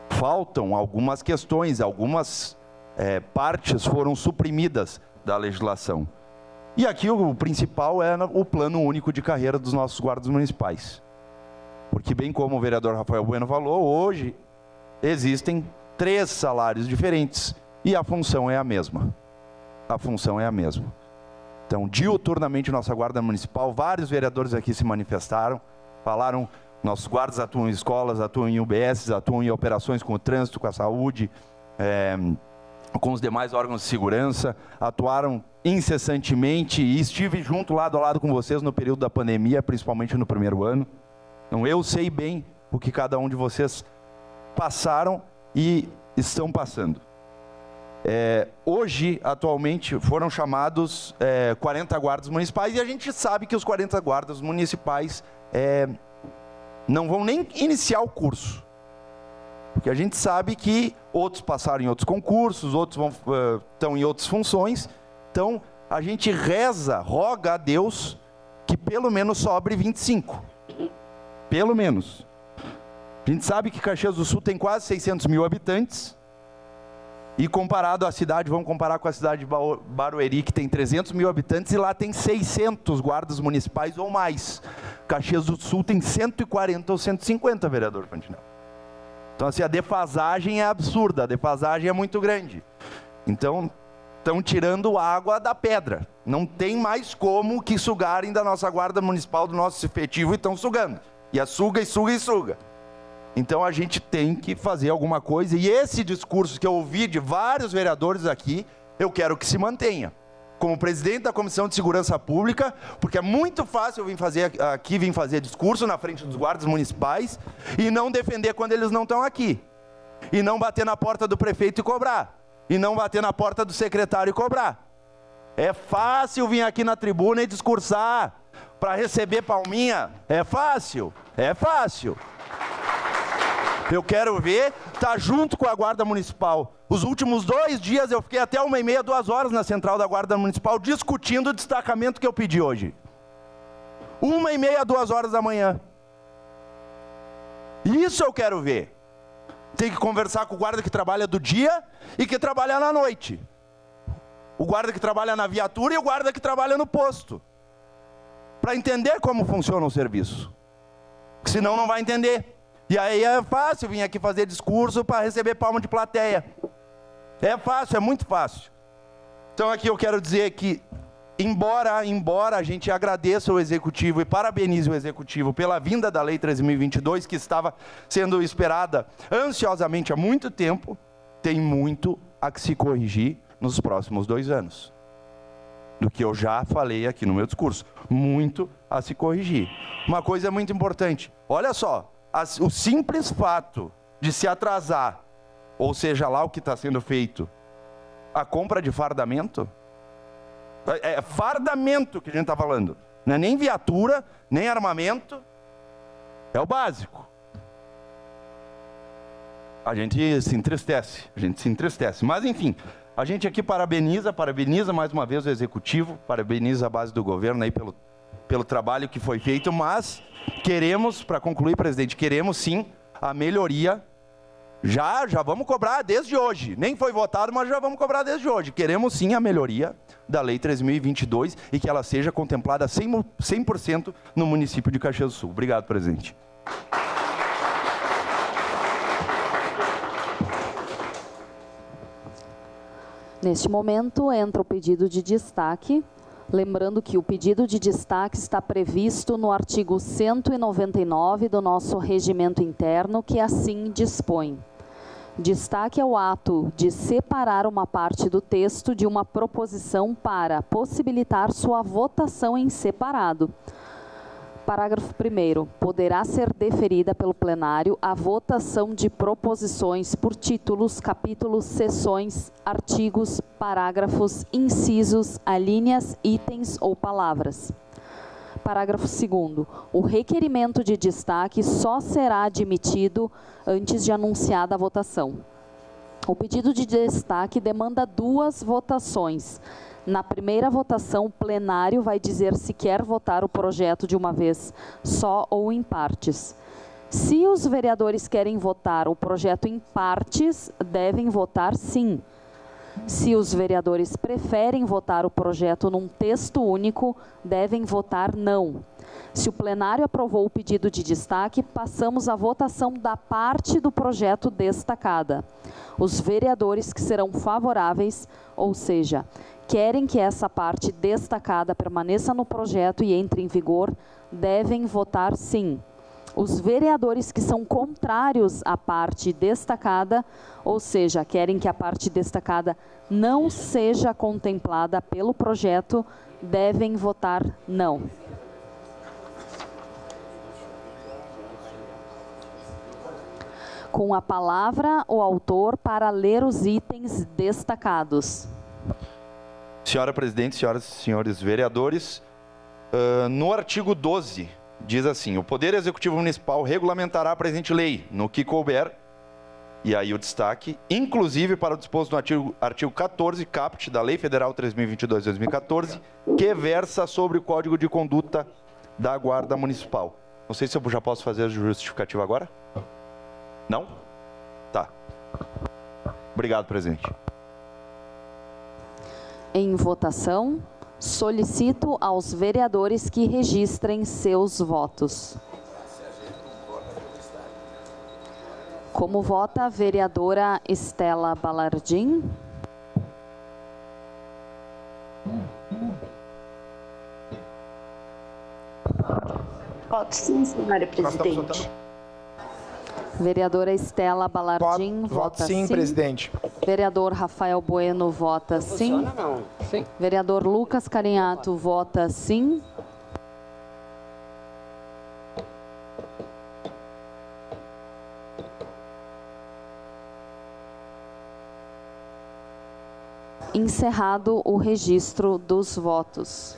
Faltam algumas questões, algumas partes foram suprimidas da legislação. E aqui o principal é o plano único de carreira dos nossos guardas municipais. Porque, bem como o vereador Rafael Bueno falou, hoje existem 3 salários diferentes e a função é a mesma. A função é a mesma. Então, diuturnamente, nossa Guarda Municipal, vários vereadores aqui se manifestaram, falaram, nossos guardas atuam em escolas, atuam em UBS, atuam em operações com o trânsito, com a saúde, com os demais órgãos de segurança, atuaram incessantemente e estive junto, lado a lado com vocês no período da pandemia, principalmente no primeiro ano. Então, eu sei bem o que cada um de vocês passaram e estão passando. Hoje, atualmente, foram chamados 40 guardas municipais e a gente sabe que os 40 guardas municipais não vão nem iniciar o curso. Porque a gente sabe que outros passaram em outros concursos, outros estão em outras funções. Então, a gente roga a Deus que pelo menos sobre 25. Pelo menos. A gente sabe que Caxias do Sul tem quase 600 mil habitantes. E comparado à cidade, vamos comparar com a cidade de Barueri, que tem 300 mil habitantes, e lá tem 600 guardas municipais ou mais. Caxias do Sul tem 140 ou 150, vereador Fantinel. Então, assim, a defasagem é absurda, a defasagem é muito grande. Então, estão tirando água da pedra. Não tem mais como que sugarem da nossa guarda municipal, do nosso efetivo, e estão sugando. E suga, e suga, e suga. Então, a gente tem que fazer alguma coisa. E esse discurso que eu ouvi de vários vereadores aqui, eu quero que se mantenha. Como presidente da Comissão de Segurança Pública, porque é muito fácil eu vir fazer discurso na frente dos guardas municipais e não defender quando eles não estão aqui. E não bater na porta do prefeito e cobrar. E não bater na porta do secretário e cobrar. É fácil vir aqui na tribuna e discursar para receber palminha. É fácil. É fácil. Eu quero ver, tá junto com a Guarda Municipal. Os últimos 2 dias eu fiquei até 1h30, 2 horas na central da Guarda Municipal discutindo o destacamento que eu pedi hoje. 1h30, 2 horas da manhã. Isso eu quero ver. Tem que conversar com o guarda que trabalha do dia e que trabalha na noite. O guarda que trabalha na viatura e o guarda que trabalha no posto. Para entender como funciona o serviço. Porque senão não vai entender. E aí é fácil vir aqui fazer discurso para receber palma de plateia. É fácil, é muito fácil. Então aqui eu quero dizer que, embora a gente agradeça o Executivo e parabenize o Executivo pela vinda da Lei 13.022, que estava sendo esperada ansiosamente há muito tempo, tem muito a que se corrigir nos próximos 2 anos. Do que eu já falei aqui no meu discurso. Muito a se corrigir. Uma coisa muito importante. Olha só. O simples fato de se atrasar, ou seja lá o que está sendo feito, a compra de fardamento, é fardamento que a gente está falando, não é nem viatura, nem armamento, é o básico. A gente se entristece, mas enfim, a gente aqui parabeniza mais uma vez o Executivo, parabeniza a base do governo aí pelo trabalho que foi feito, mas queremos, para concluir, presidente, queremos sim a melhoria, já vamos cobrar desde hoje, nem foi votado, mas já vamos cobrar desde hoje, queremos sim a melhoria da Lei 13.022 e que ela seja contemplada 100% no município de Caxias do Sul. Obrigado, presidente. Neste momento, entra o pedido de destaque. Lembrando que o pedido de destaque está previsto no artigo 199 do nosso regimento interno, que assim dispõe. Destaque é o ato de separar uma parte do texto de uma proposição para possibilitar sua votação em separado. Parágrafo 1º. Poderá ser deferida pelo plenário a votação de proposições por títulos, capítulos, seções, artigos, parágrafos, incisos, alíneas, itens ou palavras. Parágrafo 2º. O requerimento de destaque só será admitido antes de anunciada a votação. O pedido de destaque demanda 2 votações. Na primeira votação, o plenário vai dizer se quer votar o projeto de uma vez só ou em partes. Se os vereadores querem votar o projeto em partes, devem votar sim. Se os vereadores preferem votar o projeto num texto único, devem votar não. Se o plenário aprovou o pedido de destaque, passamos à votação da parte do projeto destacada. Os vereadores que serão favoráveis, ou seja, querem que essa parte destacada permaneça no projeto e entre em vigor, devem votar sim. Os vereadores que são contrários à parte destacada, ou seja, querem que a parte destacada não seja contemplada pelo projeto, devem votar não. Com a palavra, o autor para ler os itens destacados. Senhora Presidente, senhoras e senhores vereadores, no artigo 12, diz assim: o Poder Executivo Municipal regulamentará a presente lei, no que couber, e aí o destaque, inclusive para o disposto no artigo 14, caput da Lei Federal 3.022/2014, que versa sobre o Código de Conduta da Guarda Municipal. Não sei se eu já posso fazer a justificativa agora? Não? Tá. Obrigado, presidente. Em votação, solicito aos vereadores que registrem seus votos. Como vota a vereadora Estela Balardim? Voto sim, senhora presidente. Vereadora Estela Balardim, vota sim, presidente. Vereador Rafael Bueno, vota sim. Sim. Vereador Lucas Carinhato, vota sim. Encerrado o registro dos votos.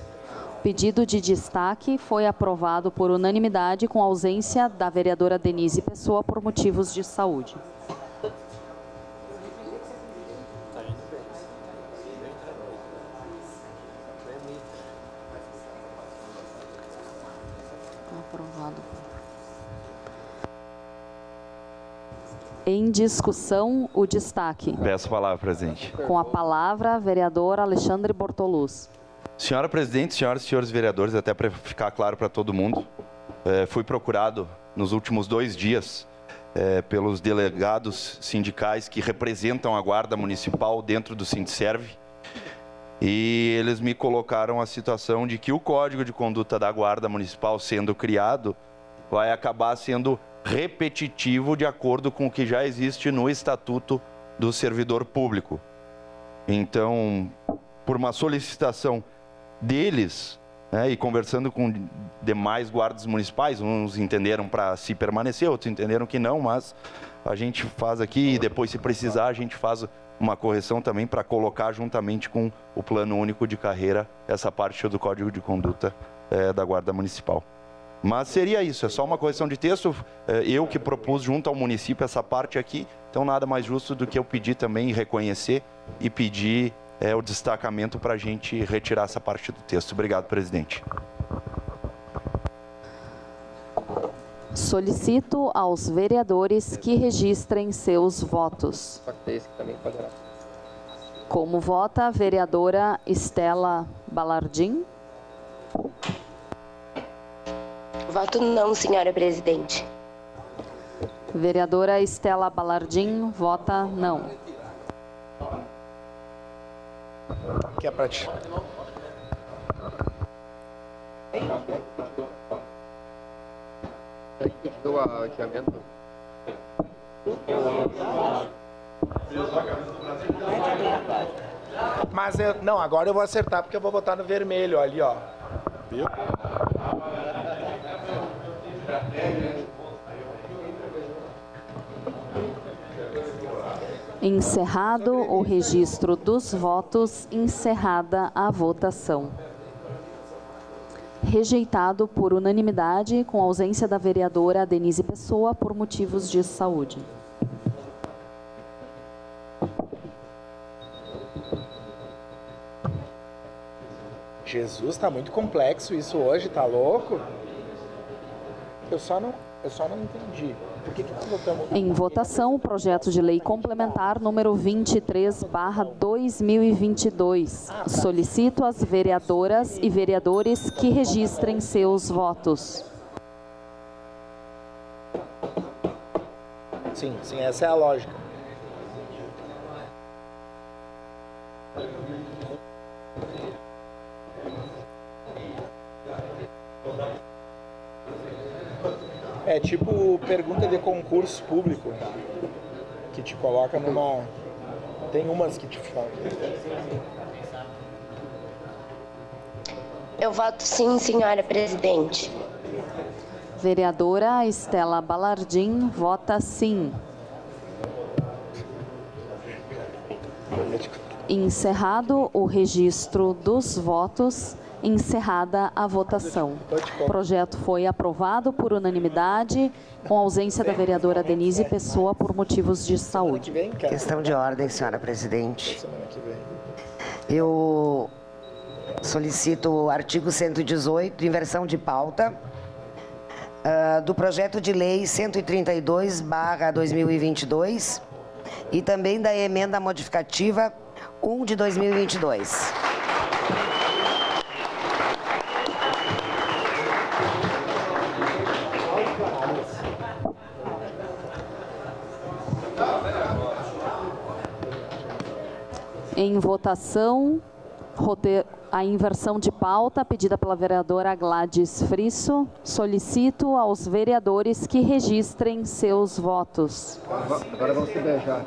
O pedido de destaque foi aprovado por unanimidade com ausência da vereadora Denise Pessoa por motivos de saúde. Aprovado. Em discussão, o destaque. Peço a palavra, presidente. Com a palavra, vereador Alexandre Bortoluz. Senhora Presidente, senhoras e senhores vereadores, até para ficar claro para todo mundo, fui procurado nos últimos 2 dias pelos delegados sindicais que representam a Guarda Municipal dentro do Sindserve, e eles me colocaram a situação de que o Código de Conduta da Guarda Municipal sendo criado vai acabar sendo repetitivo de acordo com o que já existe no Estatuto do Servidor Público. Então, por uma solicitação deles, e conversando com demais guardas municipais, uns entenderam para se permanecer, outros entenderam que não, mas a gente faz aqui e depois, se precisar, a gente faz uma correção também para colocar juntamente com o Plano Único de Carreira essa parte do Código de Conduta da Guarda Municipal. Mas seria isso, é só uma correção de texto, eu que propus junto ao município essa parte aqui, então nada mais justo do que eu pedir também, reconhecer e pedir o destacamento para a gente retirar essa parte do texto. Obrigado, presidente. Solicito aos vereadores que registrem seus votos. Como vota a vereadora Estela Balardim? Voto não, senhora presidente. Vereadora Estela Balardim, vota não. Que é para ti. Mas não, agora eu vou acertar porque eu vou botar no vermelho ali, ó. Viu? Encerrado o registro dos votos, encerrada a votação. Rejeitado por unanimidade, com ausência da vereadora Denise Pessoa por motivos de saúde. Jesus, tá muito complexo isso hoje, tá louco? Eu só não entendi. Por que nós votamos? Em votação, o projeto de lei complementar número 23/2022. Solicito às vereadoras e vereadores que registrem seus votos. Sim, essa é a lógica. É tipo pergunta de concurso público, que te coloca numa... Tem umas que te falam. Eu voto sim, senhora presidente. Vereadora Estela Balardim, vota sim. Encerrado o registro dos votos, encerrada a votação. O projeto foi aprovado por unanimidade, com ausência da vereadora Denise Pessoa por motivos de saúde. Questão de ordem, senhora presidente. Eu solicito o artigo 118, inversão de pauta, do projeto de lei 132/2022 e também da emenda modificativa 1 de 2022. Em votação, a inversão de pauta pedida pela vereadora Gladys Frisso. Solicito aos vereadores que registrem seus votos. Agora vamos se beijar.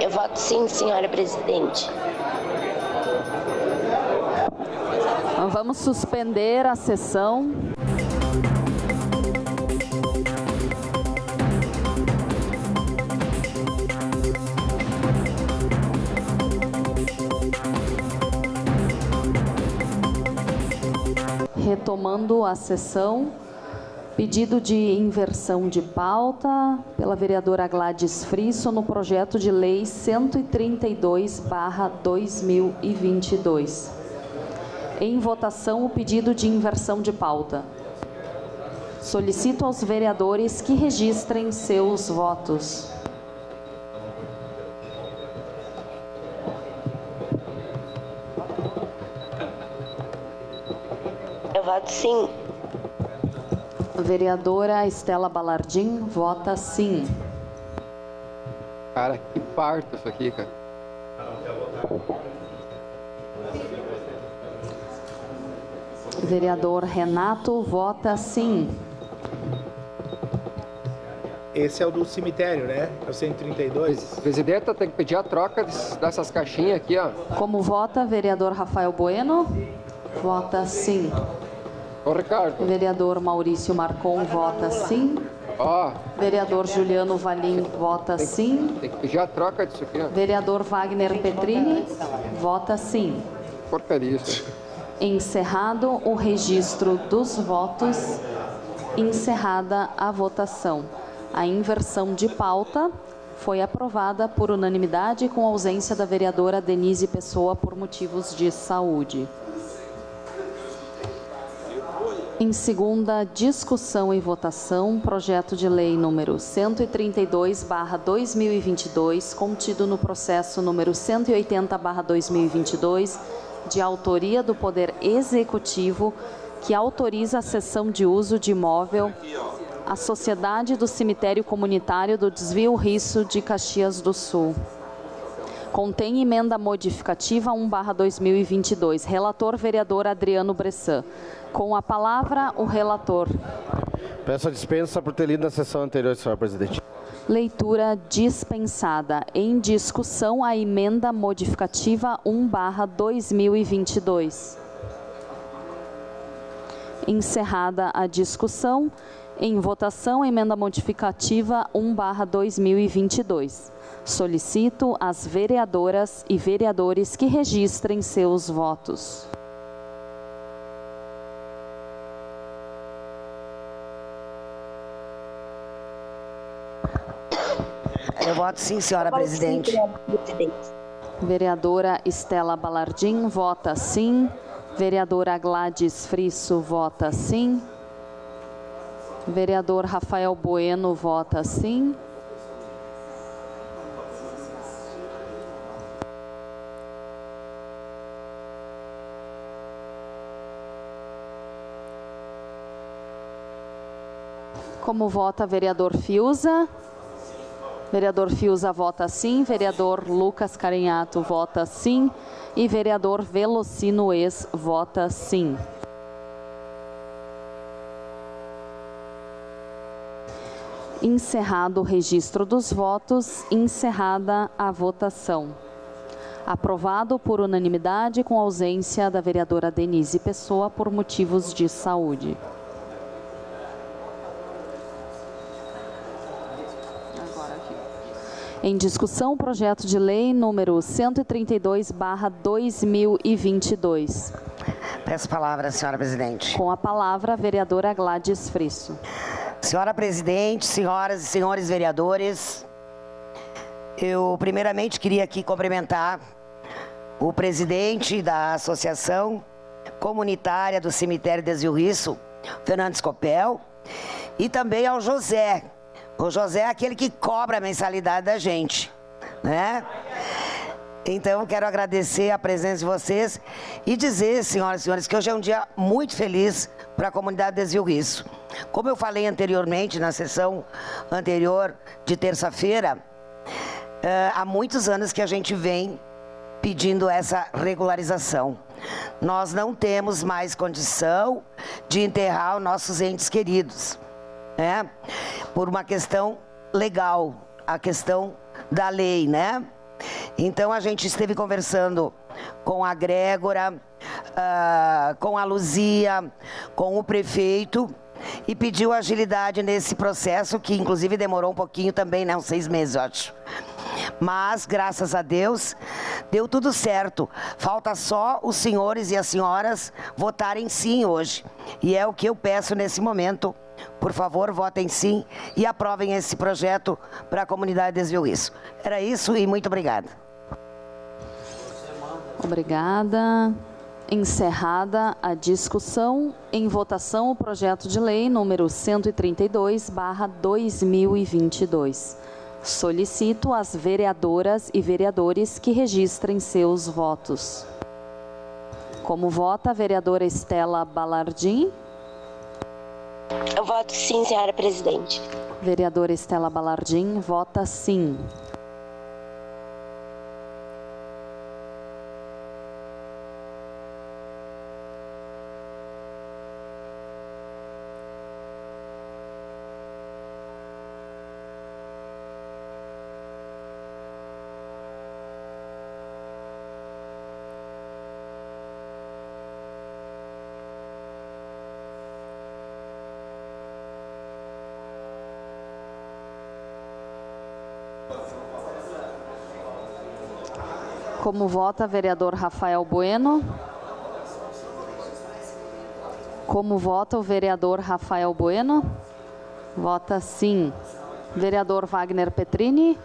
Eu voto sim, senhora presidente. Vamos suspender a sessão. Retomando a sessão, pedido de inversão de pauta pela vereadora Gladys Frisso no projeto de lei 132/2022. Em votação, o pedido de inversão de pauta. Solicito aos vereadores que registrem seus votos. Eu voto sim. Vereadora Estela Balardim vota sim. Cara, que parto isso aqui, cara. Vereador Renato vota sim. Esse é o do cemitério, né? É o 132. Presidenta, tem que pedir a troca dessas caixinhas aqui, ó. Como vota vereador Rafael Bueno? Vota sim. Ô, Ricardo. Vereador Maurício Marcon vota sim. Ó. Vereador Juliano Valim vota sim. Tem que pedir a troca disso aqui, ó. Vereador Wagner Petrini vota sim. Porcaria isso. Encerrado o registro dos votos, encerrada a votação. A inversão de pauta foi aprovada por unanimidade com ausência da vereadora Denise Pessoa por motivos de saúde. Em segunda discussão e votação, projeto de lei número 132/2022, contido no processo número 180/2022, de autoria do Poder Executivo, que autoriza a cessão de uso de imóvel à Sociedade do Cemitério Comunitário do Desvio Risso de Caxias do Sul. Contém emenda modificativa 1/2022. Relator, vereador Adriano Bressan. Com a palavra, o relator. Peço a dispensa por ter lido na sessão anterior, senhora presidente. Leitura dispensada. Em discussão, a emenda modificativa 1/2022. Encerrada a discussão, em votação, emenda modificativa 1/2022. Solicito às vereadoras e vereadores que registrem seus votos. Eu voto sim, senhora presidente. Vereadora Estela Balardim vota sim. Vereadora Gladys Frisso vota sim. Vereador Rafael Bueno vota sim. Como vota vereador Fiuza? Vereador Fiuza vota sim. Vereador Lucas Carinhato vota sim. E vereador Velocino Ex vota sim. Encerrado o registro dos votos, encerrada a votação. Aprovado por unanimidade com ausência da vereadora Denise Pessoa por motivos de saúde. Em discussão, o projeto de lei número 132/2022. Peço palavra, senhora presidente. Com a palavra, a vereadora Gladys Frisso. Senhora presidente, senhoras e senhores vereadores, eu primeiramente queria aqui cumprimentar o presidente da Associação Comunitária do Cemitério de Rio Risso, Fernando Scopel, e também ao José. O José é aquele que cobra a mensalidade da gente, né? Então, quero agradecer a presença de vocês e dizer, senhoras e senhores, que hoje é um dia muito feliz para a comunidade de Rio Risso. Como eu falei anteriormente, na sessão anterior de terça-feira, há muitos anos que a gente vem pedindo essa regularização. Nós não temos mais condição de enterrar os nossos entes queridos, né? Por uma questão legal, a questão da lei, né? Então a gente esteve conversando com a Grégora, com a Luzia, com o prefeito e pediu agilidade nesse processo, que inclusive demorou um pouquinho também, né? Uns 6 meses, eu acho. Mas, graças a Deus, deu tudo certo. Falta só os senhores e as senhoras votarem sim hoje. E é o que eu peço nesse momento. Por favor, votem sim e aprovem esse projeto para a comunidade de Rio Risso. Era isso e muito obrigada. Obrigada. Encerrada a discussão, em votação o projeto de lei número 132/2022. Solicito às vereadoras e vereadores que registrem seus votos. Como vota a vereadora Estela Balardim? Eu voto sim, senhora presidente. Vereadora Estela Balardim vota sim. Como vota vereador Rafael Bueno? Como vota o vereador Rafael Bueno? Vota sim. Vereador Wagner Petrini?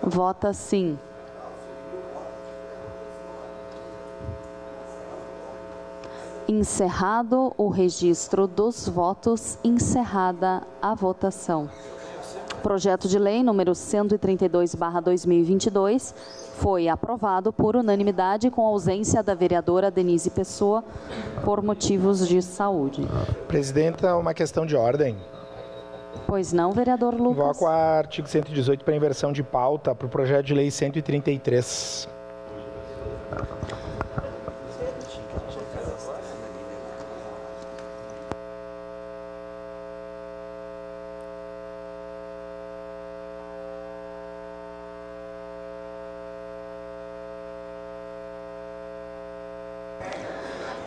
Vota sim. Encerrado o registro dos votos, encerrada a votação. Projeto de lei número 132/2022 foi aprovado por unanimidade com ausência da vereadora Denise Pessoa por motivos de saúde. Presidenta, uma questão de ordem. Pois não, vereador Lucas? Invoco o artigo 118 para inversão de pauta para o projeto de lei 133.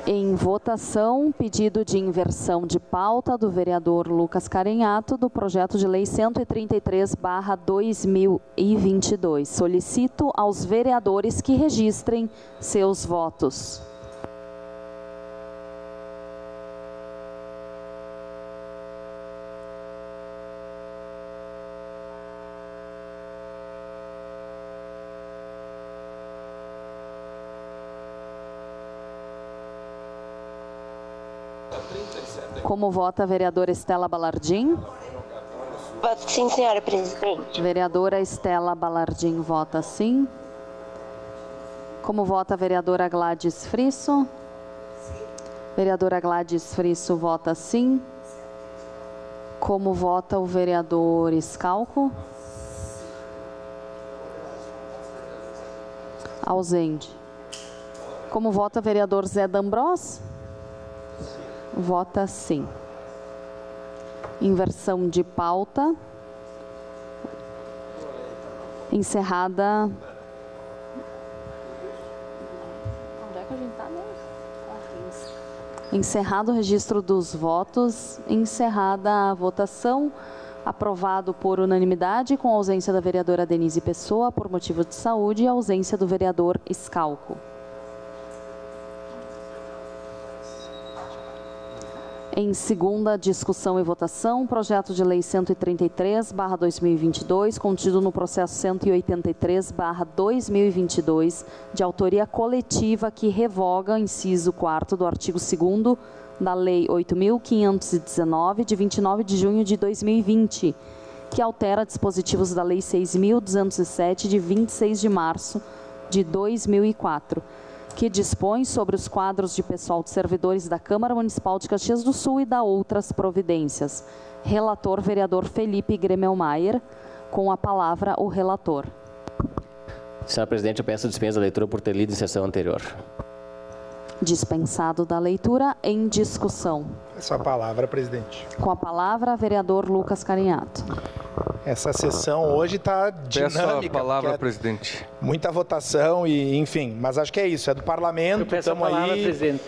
Em votação, pedido de inversão de pauta do vereador Lucas Carenhato do projeto de lei 133/2022. Solicito aos vereadores que registrem seus votos. Como vota a vereadora Estela Balardim? Voto sim, senhora presidente. Vereadora Estela Balardim vota sim. Como vota a vereadora Gladys Frisso? Vereadora Gladys Frisso vota sim. Como vota o vereador Scalco? Ausente. Como vota o vereador Zé D'Ambrós? Vota sim. Inversão de pauta. Encerrado o registro dos votos, encerrada a votação, aprovado por unanimidade, com a ausência da vereadora Denise Pessoa por motivo de saúde e a ausência do vereador Scalco. Em segunda discussão e votação, projeto de lei 133/2022, contido no processo 183/2022, de autoria coletiva, que revoga o inciso 4º do artigo 2º da Lei 8.519, de 29 de junho de 2020, que altera dispositivos da Lei 6.207, de 26 de março de 2004, que dispõe sobre os quadros de pessoal de servidores da Câmara Municipal de Caxias do Sul e da outras providências. Relator, vereador Felipe Gremelmaier. Com a palavra, o relator. Senhora Presidente, eu peço dispensa da leitura por ter lido em sessão anterior. Dispensado da leitura, em discussão. É sua palavra, presidente. Com a palavra, vereador Lucas Carinhato. Essa sessão hoje está dinâmica. Peço a palavra, presidente. Muita votação e, enfim, mas acho que é isso, é do parlamento. Eu peço a palavra, aí, presidente.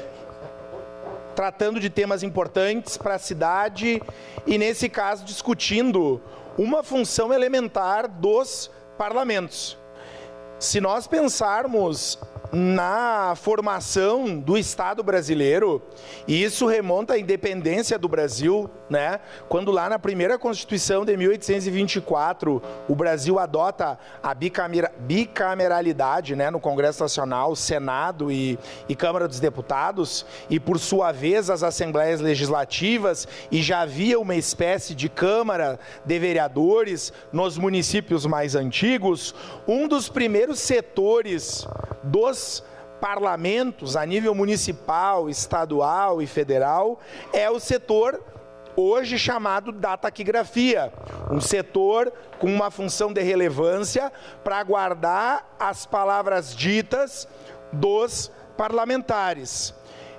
Tratando de temas importantes para a cidade e, nesse caso, discutindo uma função elementar dos parlamentos. Se nós pensarmos na formação do Estado brasileiro, e isso remonta à independência do Brasil, né? Quando lá na primeira Constituição de 1824, o Brasil adota a bicameralidade, né, no Congresso Nacional, Senado e Câmara dos Deputados, e por sua vez as Assembleias Legislativas, e já havia uma espécie de Câmara de Vereadores nos municípios mais antigos. Um dos primeiros setores dos parlamentos a nível municipal, estadual e federal é o setor hoje chamado da taquigrafia, um setor com uma função de relevância para guardar as palavras ditas dos parlamentares.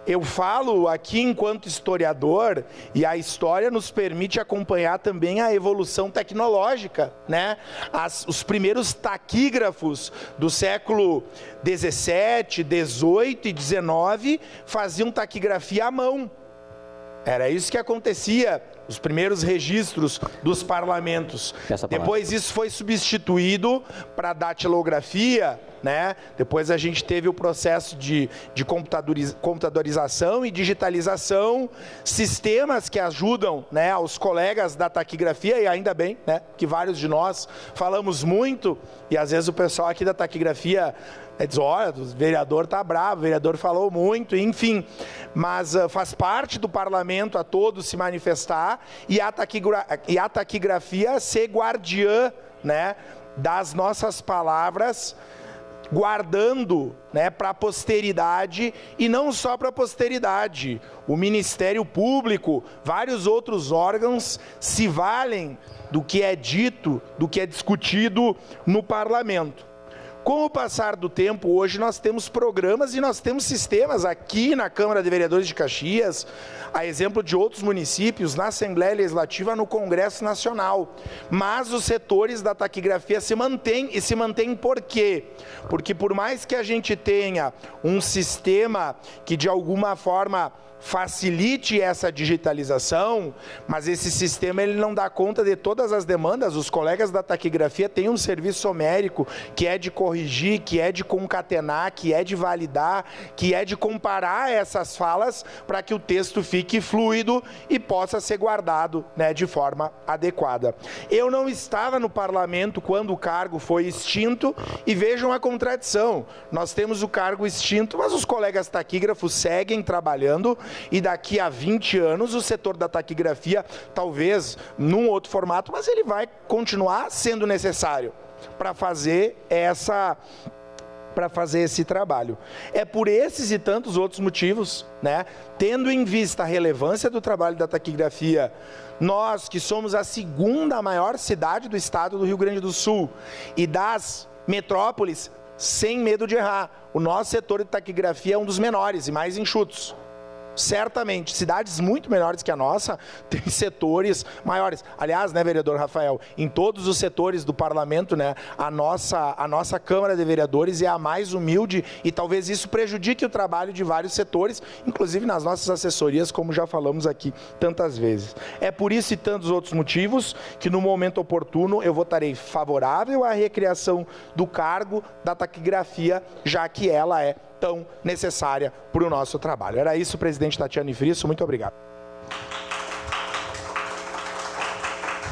Eu falo aqui enquanto historiador, e a história nos permite acompanhar também a evolução tecnológica, né? Os primeiros taquígrafos do século 17, 18 e 19 faziam taquigrafia à mão. Era isso que acontecia, os primeiros registros dos parlamentos. Depois isso foi substituído para a datilografia, né? Depois a gente teve o processo de computadorização e digitalização, sistemas que ajudam, né, aos colegas da taquigrafia, e ainda bem, né, que vários de nós falamos muito, e às vezes o pessoal aqui da taquigrafia diz, olha, o vereador está bravo, o vereador falou muito, enfim, mas faz parte do parlamento a todos se manifestar, e a taquigrafia ser guardiã, né, das nossas palavras, guardando, né, para a posteridade, e não só para a posteridade. O Ministério Público, vários outros órgãos se valem do que é dito, do que é discutido no parlamento. Com o passar do tempo, hoje nós temos programas e nós temos sistemas aqui na Câmara de Vereadores de Caxias, a exemplo de outros municípios, na Assembleia Legislativa, no Congresso Nacional. Mas os setores da taquigrafia se mantêm, e se mantêm por quê? Porque por mais que a gente tenha um sistema que de alguma forma facilite essa digitalização, mas esse sistema ele não dá conta de todas as demandas. Os colegas da taquigrafia têm um serviço homérico que é de corrigir, que é de concatenar, que é de validar, que é de comparar essas falas para que o texto fique fluido e possa ser guardado, né, de forma adequada. Eu não estava no parlamento quando o cargo foi extinto, e vejam a contradição. Nós temos o cargo extinto, mas os colegas taquígrafos seguem trabalhando, e daqui a 20 anos o setor da taquigrafia, talvez num outro formato, mas ele vai continuar sendo necessário para fazer esse trabalho. É por esses e tantos outros motivos, né, tendo em vista a relevância do trabalho da taquigrafia, nós que somos a segunda maior cidade do estado do Rio Grande do Sul e das metrópoles, sem medo de errar, o nosso setor de taquigrafia é um dos menores e mais enxutos. Certamente, cidades muito melhores que a nossa têm setores maiores. Aliás, né, vereador Rafael, em todos os setores do parlamento, né, a nossa Câmara de Vereadores é a mais humilde e talvez isso prejudique o trabalho de vários setores, inclusive nas nossas assessorias, como já falamos aqui tantas vezes. É por isso e tantos outros motivos que no momento oportuno eu votarei favorável à recriação do cargo da taquigrafia, já que ela é tão necessária para o nosso trabalho. Era isso, presidente Tatiane Frisso. Muito obrigado.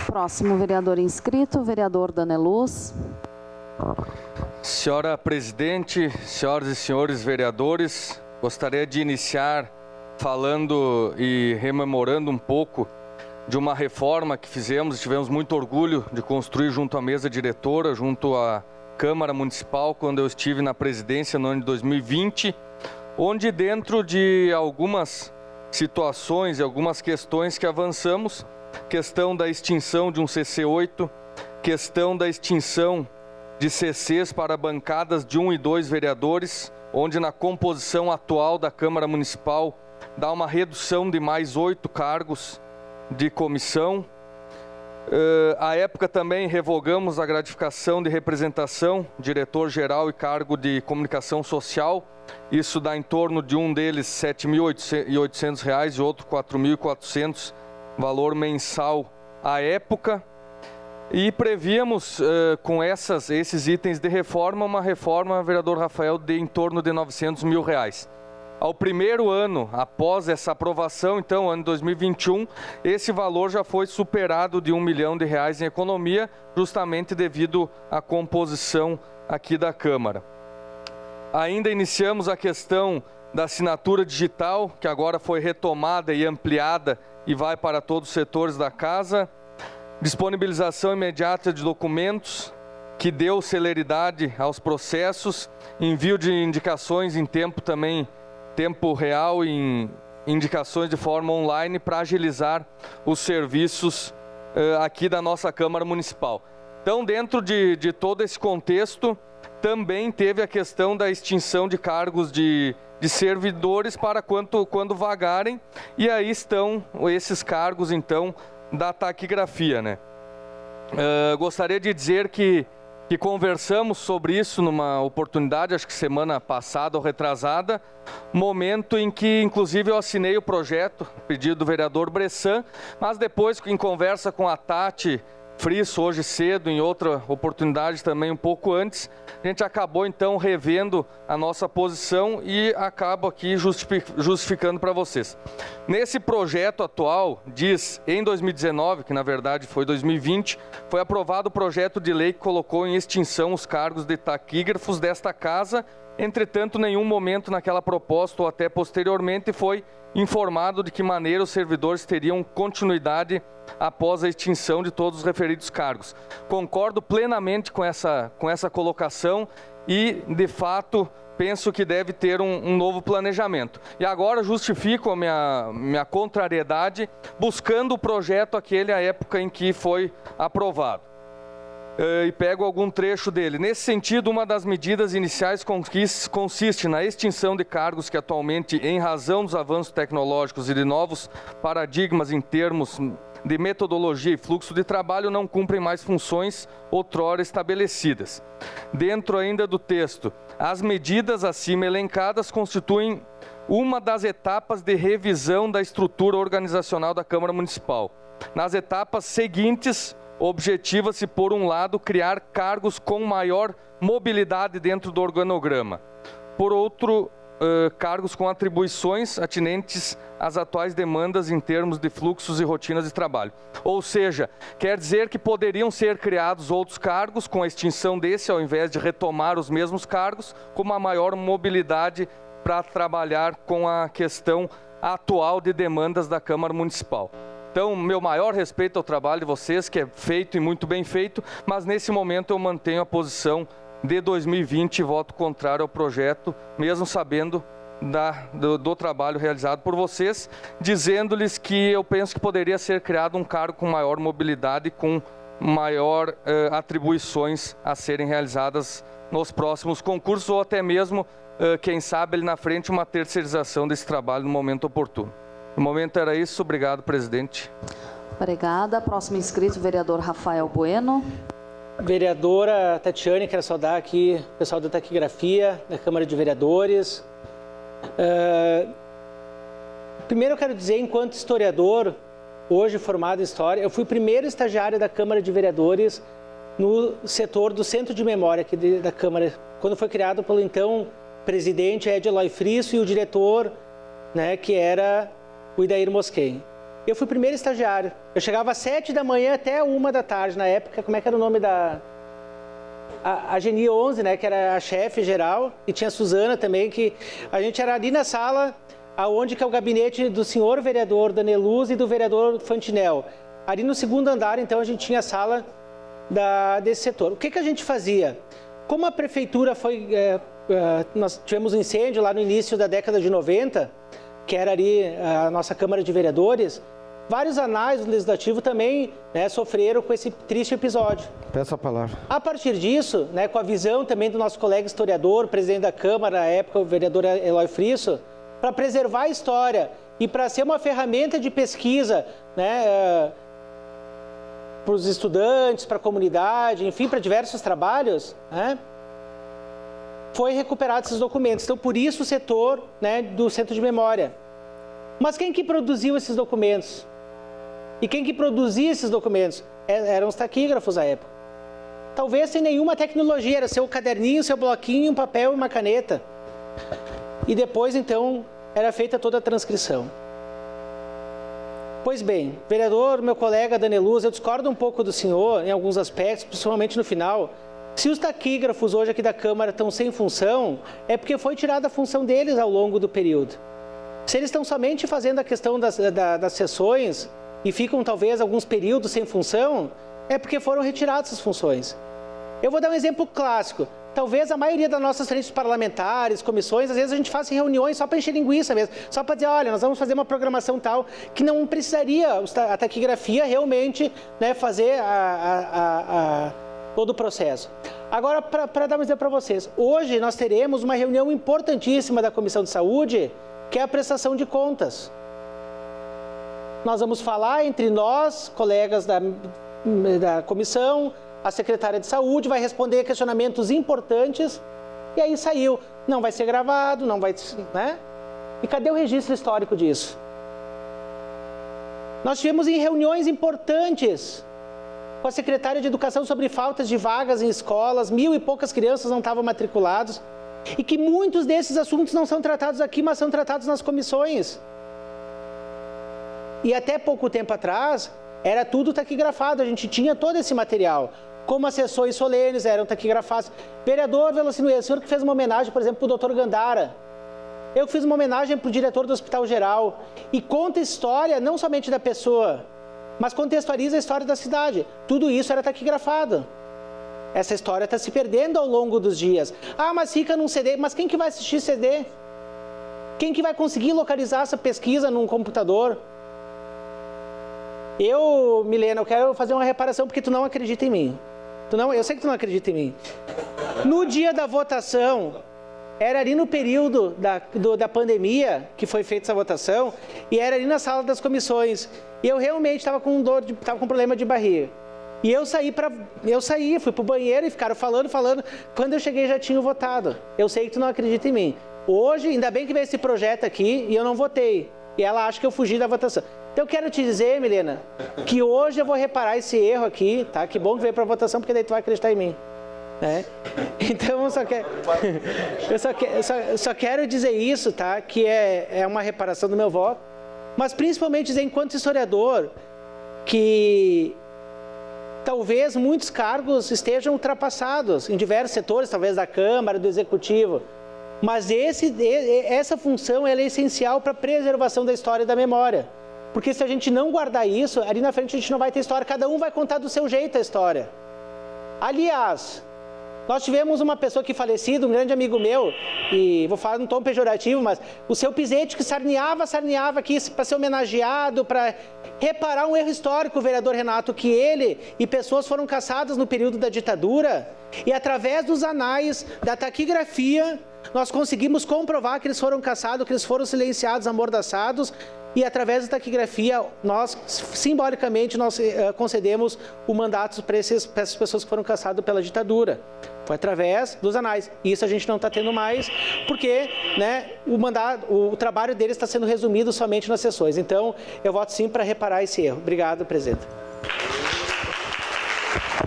Próximo vereador inscrito, vereador Daneluz. Senhora presidente, senhoras e senhores vereadores, gostaria de iniciar falando e rememorando um pouco de uma reforma que fizemos e tivemos muito orgulho de construir junto à mesa diretora, junto à Câmara Municipal, quando eu estive na presidência no ano de 2020, onde dentro de algumas situações e algumas questões que avançamos, questão da extinção de um CC8, questão da extinção de CCs para bancadas de 1 e 2 vereadores, onde na composição atual da Câmara Municipal dá uma redução de mais 8 cargos de comissão. À época também revogamos a gratificação de representação, diretor-geral e cargo de comunicação social. Isso dá em torno de um deles R$ 7.800 e outro R$ 4.400, valor mensal à época. E prevíamos com esses itens de reforma, uma reforma, vereador Rafael, de em torno de R$ 900 mil. Ao primeiro ano após essa aprovação, então, ano 2021, esse valor já foi superado de R$ 1 milhão em economia, justamente devido à composição aqui da Câmara. Ainda iniciamos a questão da assinatura digital, que agora foi retomada e ampliada e vai para todos os setores da casa. Disponibilização imediata de documentos, que deu celeridade aos processos, envio de indicações em tempo real, em indicações de forma online para agilizar os serviços aqui da nossa Câmara Municipal. Então, dentro de todo esse contexto, também teve a questão da extinção de cargos de servidores para quando vagarem, e aí estão esses cargos, então, da taquigrafia, né? Gostaria de dizer que conversamos sobre isso numa oportunidade, acho que semana passada ou retrasada, momento em que, inclusive, eu assinei o projeto, pedido do vereador Bressan, mas depois, em conversa com a Tati Frisso, hoje cedo, em outra oportunidade também um pouco antes, a gente acabou, então, revendo a nossa posição e acabo aqui justificando para vocês. Nesse projeto atual, diz, em 2019, que na verdade foi 2020, foi aprovado o projeto de lei que colocou em extinção os cargos de taquígrafos desta casa. Entretanto, nenhum momento naquela proposta ou até posteriormente foi informado de que maneira os servidores teriam continuidade após a extinção de todos os referidos cargos. Concordo plenamente com essa colocação e, de fato, penso que deve ter um novo planejamento. E agora justifico a minha contrariedade buscando o projeto aquele à época em que foi aprovado. E pego algum trecho dele. Nesse sentido, uma das medidas iniciais consiste na extinção de cargos que atualmente, em razão dos avanços tecnológicos e de novos paradigmas em termos de metodologia e fluxo de trabalho, não cumprem mais funções outrora estabelecidas. Dentro ainda do texto, as medidas acima elencadas constituem uma das etapas de revisão da estrutura organizacional da Câmara Municipal. Nas etapas seguintes, objetiva-se, por um lado, criar cargos com maior mobilidade dentro do organograma. Por outro, cargos com atribuições atinentes às atuais demandas em termos de fluxos e rotinas de trabalho. Ou seja, quer dizer que poderiam ser criados outros cargos com a extinção desse, ao invés de retomar os mesmos cargos, com uma maior mobilidade para trabalhar com a questão atual de demandas da Câmara Municipal. Então, meu maior respeito ao trabalho de vocês, que é feito e muito bem feito, mas nesse momento eu mantenho a posição de 2020 e voto contrário ao projeto, mesmo sabendo do trabalho realizado por vocês, dizendo-lhes que eu penso que poderia ser criado um cargo com maior mobilidade e com maior atribuições a serem realizadas nos próximos concursos ou até mesmo quem sabe ali na frente, uma terceirização desse trabalho no momento oportuno. No momento era isso. Obrigado, presidente. Obrigada. Próximo inscrito, vereador Rafael Bueno. Vereadora Tatiane, quero saudar aqui o pessoal da taquigrafia, da Câmara de Vereadores. Primeiro eu quero dizer, enquanto historiador, hoje formado em História, eu fui o primeiro estagiário da Câmara de Vereadores no setor do Centro de Memória aqui da Câmara, quando foi criado pelo então presidente Ed Eloy Frisso e o diretor, né, que era o Idair Mosquen. Eu fui o primeiro estagiário. Eu chegava às 7 da manhã até 1 da tarde, na época, como é que era o nome da... A Geni 11, né, que era a chefe geral, e tinha a Suzana também, que a gente era ali na sala, aonde que é o gabinete do senhor vereador Daneluz e do vereador Fantinel. Ali no segundo andar, então, a gente tinha a sala desse setor. O que a gente fazia? Como a prefeitura foi... nós tivemos um incêndio lá no início da década de 90, que era ali a nossa Câmara de Vereadores, vários anais do Legislativo também, né, sofreram com esse triste episódio. Peço a palavra. A partir disso, né, com a visão também do nosso colega historiador, presidente da Câmara, na época o vereador Eloy Frisso, para preservar a história e para ser uma ferramenta de pesquisa, né, para os estudantes, para a comunidade, enfim, para diversos trabalhos, né, foi recuperado esses documentos. Então, por isso o setor, né, do Centro de Memória. Mas quem que produziu esses documentos? E quem que produzia esses documentos? Eram os taquígrafos à época. Talvez sem nenhuma tecnologia, era seu caderninho, seu bloquinho, um papel e uma caneta. E depois, então, era feita toda a transcrição. Pois bem, vereador, meu colega Daneluz, eu discordo um pouco do senhor em alguns aspectos, principalmente no final. Se os taquígrafos hoje aqui da Câmara estão sem função, é porque foi tirada a função deles ao longo do período. Se eles estão somente fazendo a questão das sessões e ficam talvez alguns períodos sem função, é porque foram retiradas essas funções. Eu vou dar um exemplo clássico. Talvez a maioria das nossas frentes parlamentares, comissões, às vezes a gente faça reuniões só para encher linguiça mesmo, só para dizer, olha, nós vamos fazer uma programação tal, que não precisaria a taquigrafia realmente, né, fazer todo o processo. Agora, para dar um exemplo para vocês, hoje nós teremos uma reunião importantíssima da Comissão de Saúde, que é a prestação de contas. Nós vamos falar entre nós, colegas da comissão, a secretária de saúde vai responder questionamentos importantes, e aí saiu. Não vai ser gravado, não vai... né? E cadê o registro histórico disso? Nós tivemos em reuniões importantes com a secretária de Educação sobre faltas de vagas em escolas, 1.000 e poucas crianças não estavam matriculadas, e que muitos desses assuntos não são tratados aqui, mas são tratados nas comissões. E até pouco tempo atrás, era tudo taquigrafado, a gente tinha todo esse material. Como as sessões solenes eram taquigrafadas. Vereador Velocino, o senhor que fez uma homenagem, por exemplo, para o Dr. Gandara. Eu fiz uma homenagem para o diretor do Hospital Geral. E conta a história, não somente da pessoa, mas contextualiza a história da cidade. Tudo isso era taquigrafado. Essa história está se perdendo ao longo dos dias. Ah, mas fica num CD. Mas quem que vai assistir CD? Quem que vai conseguir localizar essa pesquisa num computador? Milena, eu quero fazer uma reparação porque tu não acredita em mim. Eu sei que tu não acredita em mim. No dia da votação, era ali no período da pandemia que foi feita essa votação, e era ali na sala das comissões. E eu realmente estava com problema de barriga. E eu saí, fui pro banheiro e ficaram falando. Quando eu cheguei já tinha votado. Eu sei que tu não acredita em mim. Hoje, ainda bem que veio esse projeto aqui e eu não votei. E ela acha que eu fugi da votação. Então eu quero te dizer, Milena, que hoje eu vou reparar esse erro aqui, tá? Que bom que veio pra votação, porque daí tu vai acreditar em mim. Né? Então eu só quero dizer isso, tá? Que é uma reparação do meu voto. Mas principalmente dizer, enquanto historiador, que talvez muitos cargos estejam ultrapassados em diversos setores, talvez da Câmara, do Executivo. Mas essa função ela é essencial para a preservação da história e da memória. Porque se a gente não guardar isso, ali na frente a gente não vai ter história. Cada um vai contar do seu jeito a história. Aliás, nós tivemos uma pessoa que falecida, um grande amigo meu, e vou falar num tom pejorativo, mas o seu Pizete que sarneava aqui para ser homenageado, para reparar um erro histórico, o vereador Renato, que ele e pessoas foram caçadas no período da ditadura, e através dos anais, da taquigrafia, nós conseguimos comprovar que eles foram caçados, que eles foram silenciados, amordaçados, e através da taquigrafia, nós, simbolicamente, nós concedemos o mandato para essas pessoas que foram caçadas pela ditadura. Foi através dos anais. Isso a gente não está tendo mais, porque, né, o trabalho deles está sendo resumido somente nas sessões. Então, eu voto sim para reparar esse erro. Obrigado, presidente.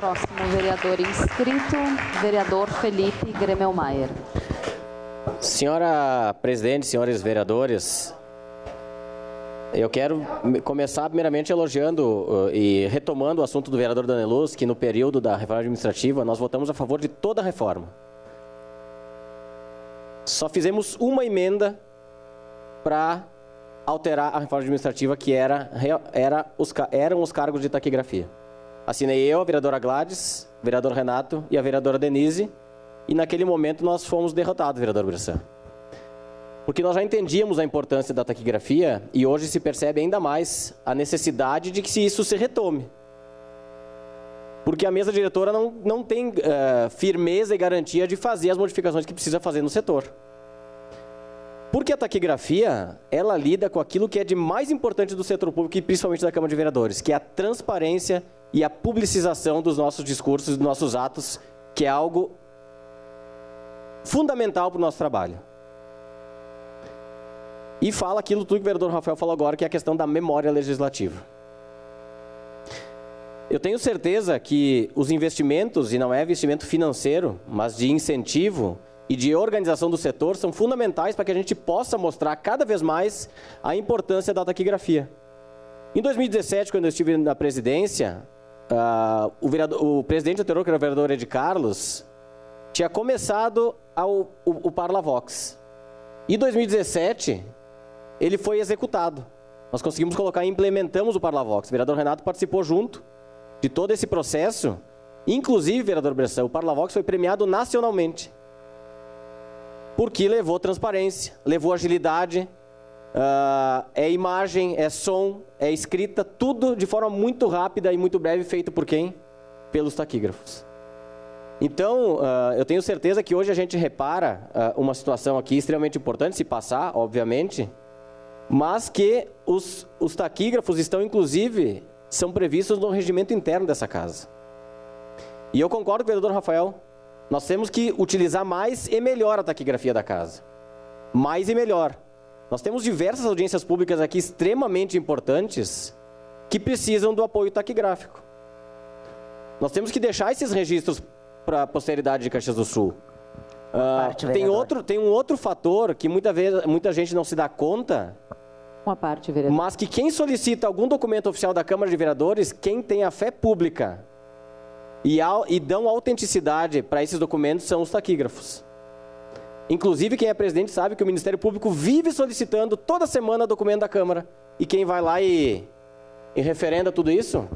Próximo vereador inscrito, vereador Felipe Gremelmaier. Senhora presidente, senhores vereadores, eu quero começar primeiramente elogiando e retomando o assunto do vereador Daneluz, que no período da reforma administrativa nós votamos a favor de toda a reforma. Só fizemos uma emenda para alterar a reforma administrativa, que eram os cargos de taquigrafia. Assinei eu, a vereadora Gladys, o vereador Renato e a vereadora Denise, e naquele momento nós fomos derrotados, vereador Bressan. Porque nós já entendíamos a importância da taquigrafia e hoje se percebe ainda mais a necessidade de que isso se retome. Porque a mesa diretora não tem firmeza e garantia de fazer as modificações que precisa fazer no setor. Porque a taquigrafia, ela lida com aquilo que é de mais importante do setor público e principalmente da Câmara de Vereadores, que é a transparência e a publicização dos nossos discursos e dos nossos atos, que é algo fundamental para o nosso trabalho. E fala aquilo tudo que o vereador Rafael falou agora, que é a questão da memória legislativa. Eu tenho certeza que os investimentos, e não é investimento financeiro, mas de incentivo e de organização do setor, são fundamentais para que a gente possa mostrar cada vez mais a importância da taquigrafia. Em 2017, quando eu estive na presidência, o presidente anterior, que era o vereador Ed Carlos, tinha começado o Parlavox. Em 2017, ele foi executado. Nós conseguimos colocar e implementamos o Parlavox. O vereador Renato participou junto de todo esse processo. Inclusive, vereador Bressan, o Parlavox foi premiado nacionalmente. Porque levou transparência, levou agilidade, é imagem, é som, é escrita, tudo de forma muito rápida e muito breve, feito por quem? Pelos taquígrafos. Então, eu tenho certeza que hoje a gente repara uma situação aqui extremamente importante, se passar, obviamente, mas que os taquígrafos estão, inclusive, são previstos no regimento interno dessa casa. E eu concordo com o vereador Rafael, nós temos que utilizar mais e melhor a taquigrafia da casa. Mais e melhor. Nós temos diversas audiências públicas aqui extremamente importantes que precisam do apoio taquigráfico. Nós temos que deixar esses registros para a posteridade de Caxias do Sul. Tem um outro fator que muita gente não se dá conta, mas que quem solicita algum documento oficial da Câmara de Vereadores, quem tem a fé pública e dão autenticidade para esses documentos são os taquígrafos. Inclusive, quem é presidente sabe que o Ministério Público vive solicitando toda semana documento da Câmara. E quem vai lá e referenda tudo isso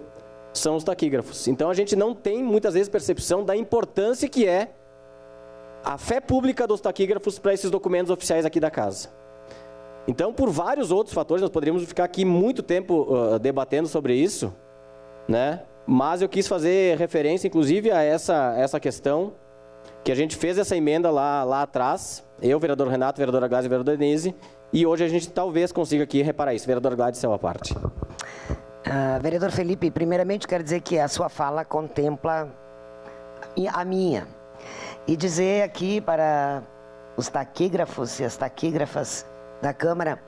são os taquígrafos. Então, a gente não tem, muitas vezes, percepção da importância que é a fé pública dos taquígrafos para esses documentos oficiais aqui da casa. Então, por vários outros fatores, nós poderíamos ficar aqui muito tempo debatendo sobre isso, né? Mas eu quis fazer referência, inclusive, a essa questão, que a gente fez essa emenda lá atrás, eu, vereador Renato, vereadora Gladys e vereadora Denise, e hoje a gente talvez consiga aqui reparar isso. Vereador Gladys, seu à parte. Vereador Felipe, primeiramente quero dizer que a sua fala contempla a minha. E dizer aqui para os taquígrafos e as taquígrafas da Câmara,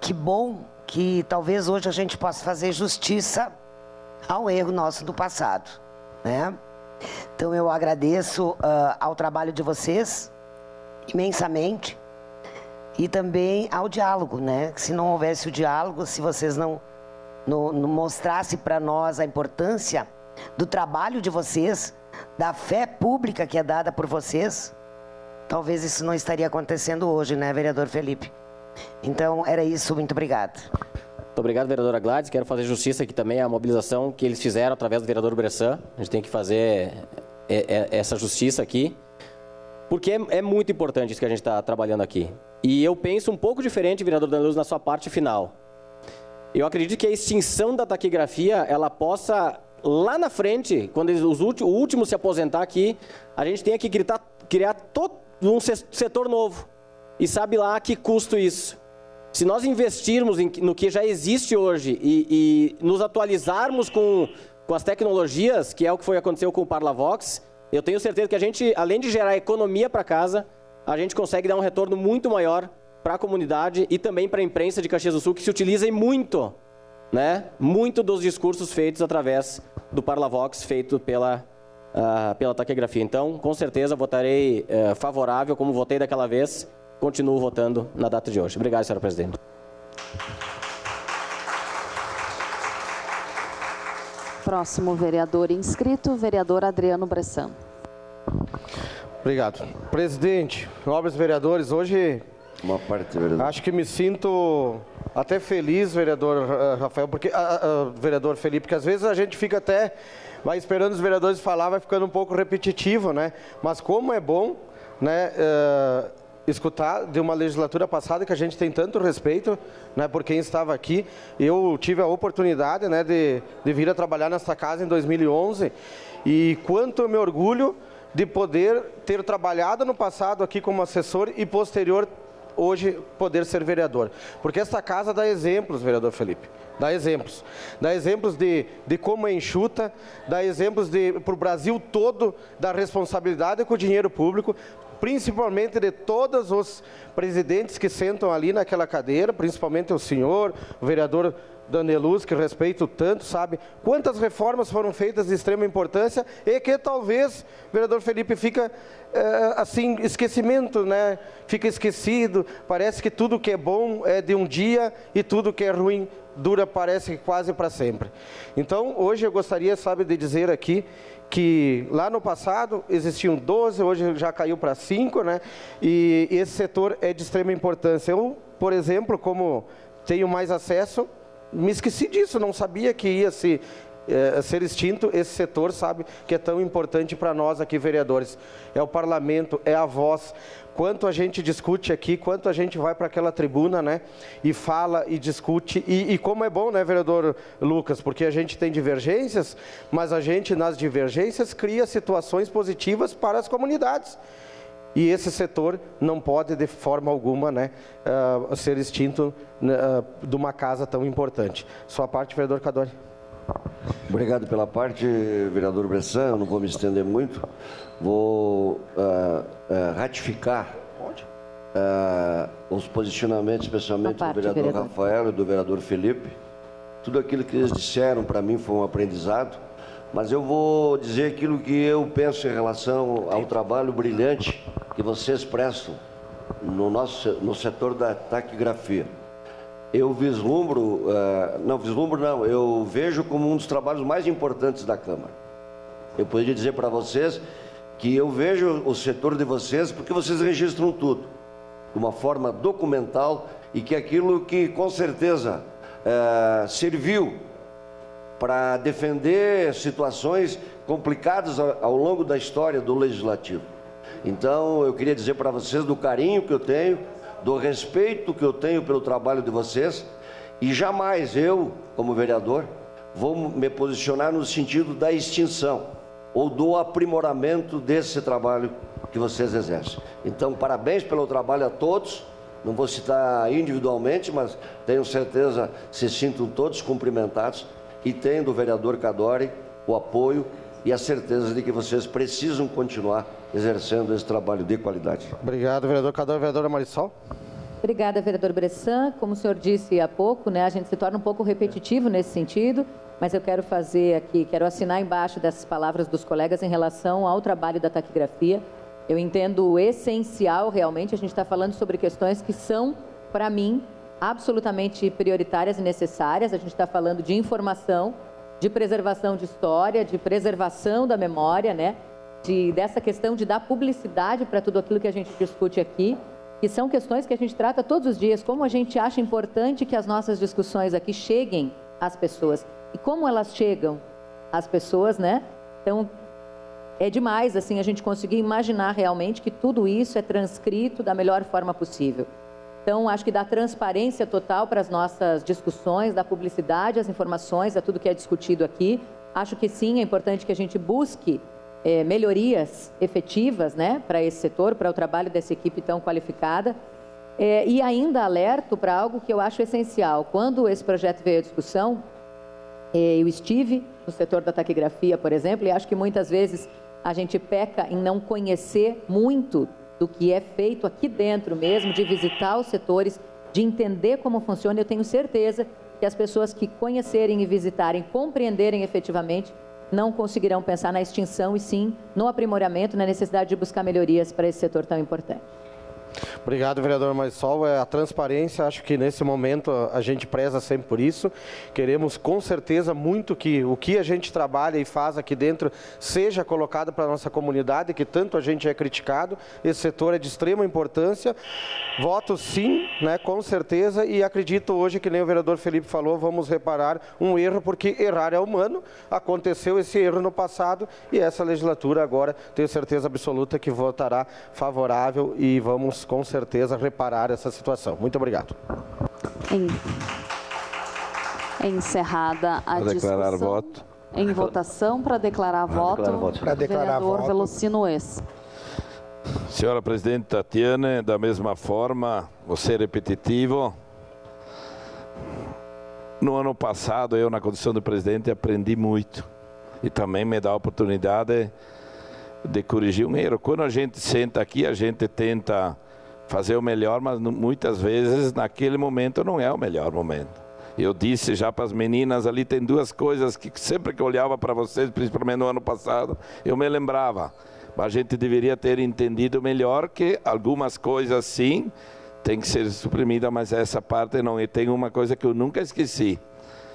que bom que talvez hoje a gente possa fazer justiça ao erro nosso do passado, né? Então eu agradeço ao trabalho de vocês imensamente e também ao diálogo, né? Se não houvesse o diálogo, se vocês não mostrassem para nós a importância do trabalho de vocês, da fé pública que é dada por vocês, talvez isso não estaria acontecendo hoje, né, vereador Felipe? Então era isso, muito obrigado. Muito obrigado, vereadora Gladys. Quero fazer justiça aqui também à mobilização que eles fizeram através do vereador Bressan. A gente tem que fazer essa justiça aqui, porque é muito importante isso que a gente está trabalhando aqui. E eu penso um pouco diferente, vereador Daneluz, na sua parte final. Eu acredito que a extinção da taquigrafia, ela possa, lá na frente, quando o último se aposentar aqui, a gente tenha que criar um setor novo. E sabe lá que custo isso. Se nós investirmos no que já existe hoje e nos atualizarmos com as tecnologias, que é o que aconteceu com o Parlavox, eu tenho certeza que a gente, além de gerar economia para casa, a gente consegue dar um retorno muito maior para a comunidade e também para a imprensa de Caxias do Sul, que se utiliza muito, né? Muito dos discursos feitos através do Parlavox, feito pela taquigrafia. Então, com certeza, votarei favorável, como votei daquela vez, continuo votando na data de hoje. Obrigado, senhora presidente. Próximo vereador inscrito, vereador Adriano Bressan. Obrigado. Presidente, nobres vereadores, hoje acho que me sinto até feliz, vereador Rafael, porque vereador Felipe, porque às vezes a gente fica até, vai esperando os vereadores falar, vai ficando um pouco repetitivo, né? Mas como é bom, né, escutar de uma legislatura passada que a gente tem tanto respeito, né, por quem estava aqui. Eu tive a oportunidade, né, de vir a trabalhar nesta casa em 2011 e quanto eu me orgulho de poder ter trabalhado no passado aqui como assessor e posterior hoje poder ser vereador. Porque esta casa dá exemplos, vereador Felipe. Dá exemplos. Dá exemplos de como é enxuta, dá exemplos para o Brasil todo da responsabilidade com o dinheiro público, principalmente de todos os presidentes que sentam ali naquela cadeira, principalmente o senhor, o vereador Daneluz, que respeito tanto, sabe? Quantas reformas foram feitas de extrema importância e que talvez, vereador Felipe, fica assim, esquecimento, né? Fica esquecido, parece que tudo que é bom é de um dia e tudo que é ruim dura, parece, quase para sempre. Então, hoje eu gostaria, sabe, de dizer aqui que lá no passado existiam 12, hoje já caiu para 5, né? E esse setor é de extrema importância. Eu, por exemplo, como tenho mais acesso, me esqueci disso, não sabia que ia ser extinto esse setor, sabe, que é tão importante para nós aqui, vereadores. É o parlamento, é a voz. Quanto a gente discute aqui, quanto a gente vai para aquela tribuna, né, e fala e discute, e como é bom, né, vereador Lucas, porque a gente tem divergências, mas a gente, nas divergências, cria situações positivas para as comunidades. E esse setor não pode, de forma alguma, né, ser extinto de uma casa tão importante. Sua parte, vereador Cadori. Obrigado pela parte, vereador Bressan. Eu não vou me estender muito. Vou ratificar os posicionamentos, especialmente do vereador Rafael e do vereador Felipe. Tudo aquilo que eles disseram, para mim, foi um aprendizado. Mas eu vou dizer aquilo que eu penso em relação ao trabalho brilhante que vocês prestam no setor da taquigrafia. Eu vislumbro, eu vejo como um dos trabalhos mais importantes da Câmara. Eu poderia dizer para vocês que eu vejo o setor de vocês porque vocês registram tudo, de uma forma documental, e que aquilo que com certeza serviu para defender situações complicadas ao longo da história do Legislativo. Então, eu queria dizer para vocês do carinho que eu tenho, do respeito que eu tenho pelo trabalho de vocês, e jamais eu, como vereador, vou me posicionar no sentido da extinção ou do aprimoramento desse trabalho que vocês exercem. Então, parabéns pelo trabalho a todos. Não vou citar individualmente, mas tenho certeza se sintam todos cumprimentados. E tem do vereador Cadori o apoio e a certeza de que vocês precisam continuar exercendo esse trabalho de qualidade. Obrigado, vereador Cadori. Vereadora Marisol. Obrigada, vereador Bressan. Como o senhor disse há pouco, né, a gente se torna um pouco repetitivo nesse sentido, mas eu quero fazer aqui, quero assinar embaixo dessas palavras dos colegas em relação ao trabalho da taquigrafia. Eu entendo essencial, realmente, a gente está falando sobre questões que são, para mim, absolutamente prioritárias e necessárias. A gente está falando de informação, de preservação de história, de preservação da memória, né? Dessa questão de dar publicidade para tudo aquilo que a gente discute aqui, que são questões que a gente trata todos os dias, como a gente acha importante que as nossas discussões aqui cheguem às pessoas. E como elas chegam às pessoas, né? Então, é demais, assim, a gente conseguir imaginar realmente que tudo isso é transcrito da melhor forma possível. Então, acho que dá transparência total para as nossas discussões, da publicidade, as informações, a tudo que é discutido aqui. Acho que sim, é importante que a gente busque melhorias efetivas, né, para esse setor, para o trabalho dessa equipe tão qualificada. E ainda alerto para algo que eu acho essencial. Quando esse projeto veio à discussão, eu estive no setor da taquigrafia, por exemplo, e acho que muitas vezes a gente peca em não conhecer muito do que é feito aqui dentro mesmo, de visitar os setores, de entender como funciona. Eu tenho certeza que as pessoas que conhecerem e visitarem, compreenderem efetivamente, não conseguirão pensar na extinção e sim no aprimoramento, na necessidade de buscar melhorias para esse setor tão importante. Obrigado, vereador Marisol. A transparência, acho que nesse momento a gente preza sempre por isso. Queremos com certeza muito que o que a gente trabalha e faz aqui dentro seja colocado para a nossa comunidade, que tanto a gente é criticado. Esse setor é de extrema importância. Voto sim, né, com certeza, e acredito hoje que nem o vereador Felipe falou, vamos reparar um erro, porque errar é humano. Aconteceu esse erro no passado e essa legislatura agora tenho certeza absoluta que votará favorável e vamos com certeza reparar essa situação. Muito obrigado. Encerrada a Para declarar discussão. voto. Em votação, para declarar voto, vereador Velocino Ex. Senhora Presidente Tatiane, da mesma forma, vou ser repetitivo. No ano passado, eu, na condição de presidente, aprendi muito. E também me dá a oportunidade de corrigir um erro. Quando a gente senta aqui, a gente tenta fazer o melhor, mas muitas vezes, naquele momento, não é o melhor momento. Eu disse já para as meninas ali, tem duas coisas que sempre que eu olhava para vocês, principalmente no ano passado, eu me lembrava. A gente deveria ter entendido melhor que algumas coisas sim tem que ser suprimida, mas essa parte não. E tem uma coisa que eu nunca esqueci,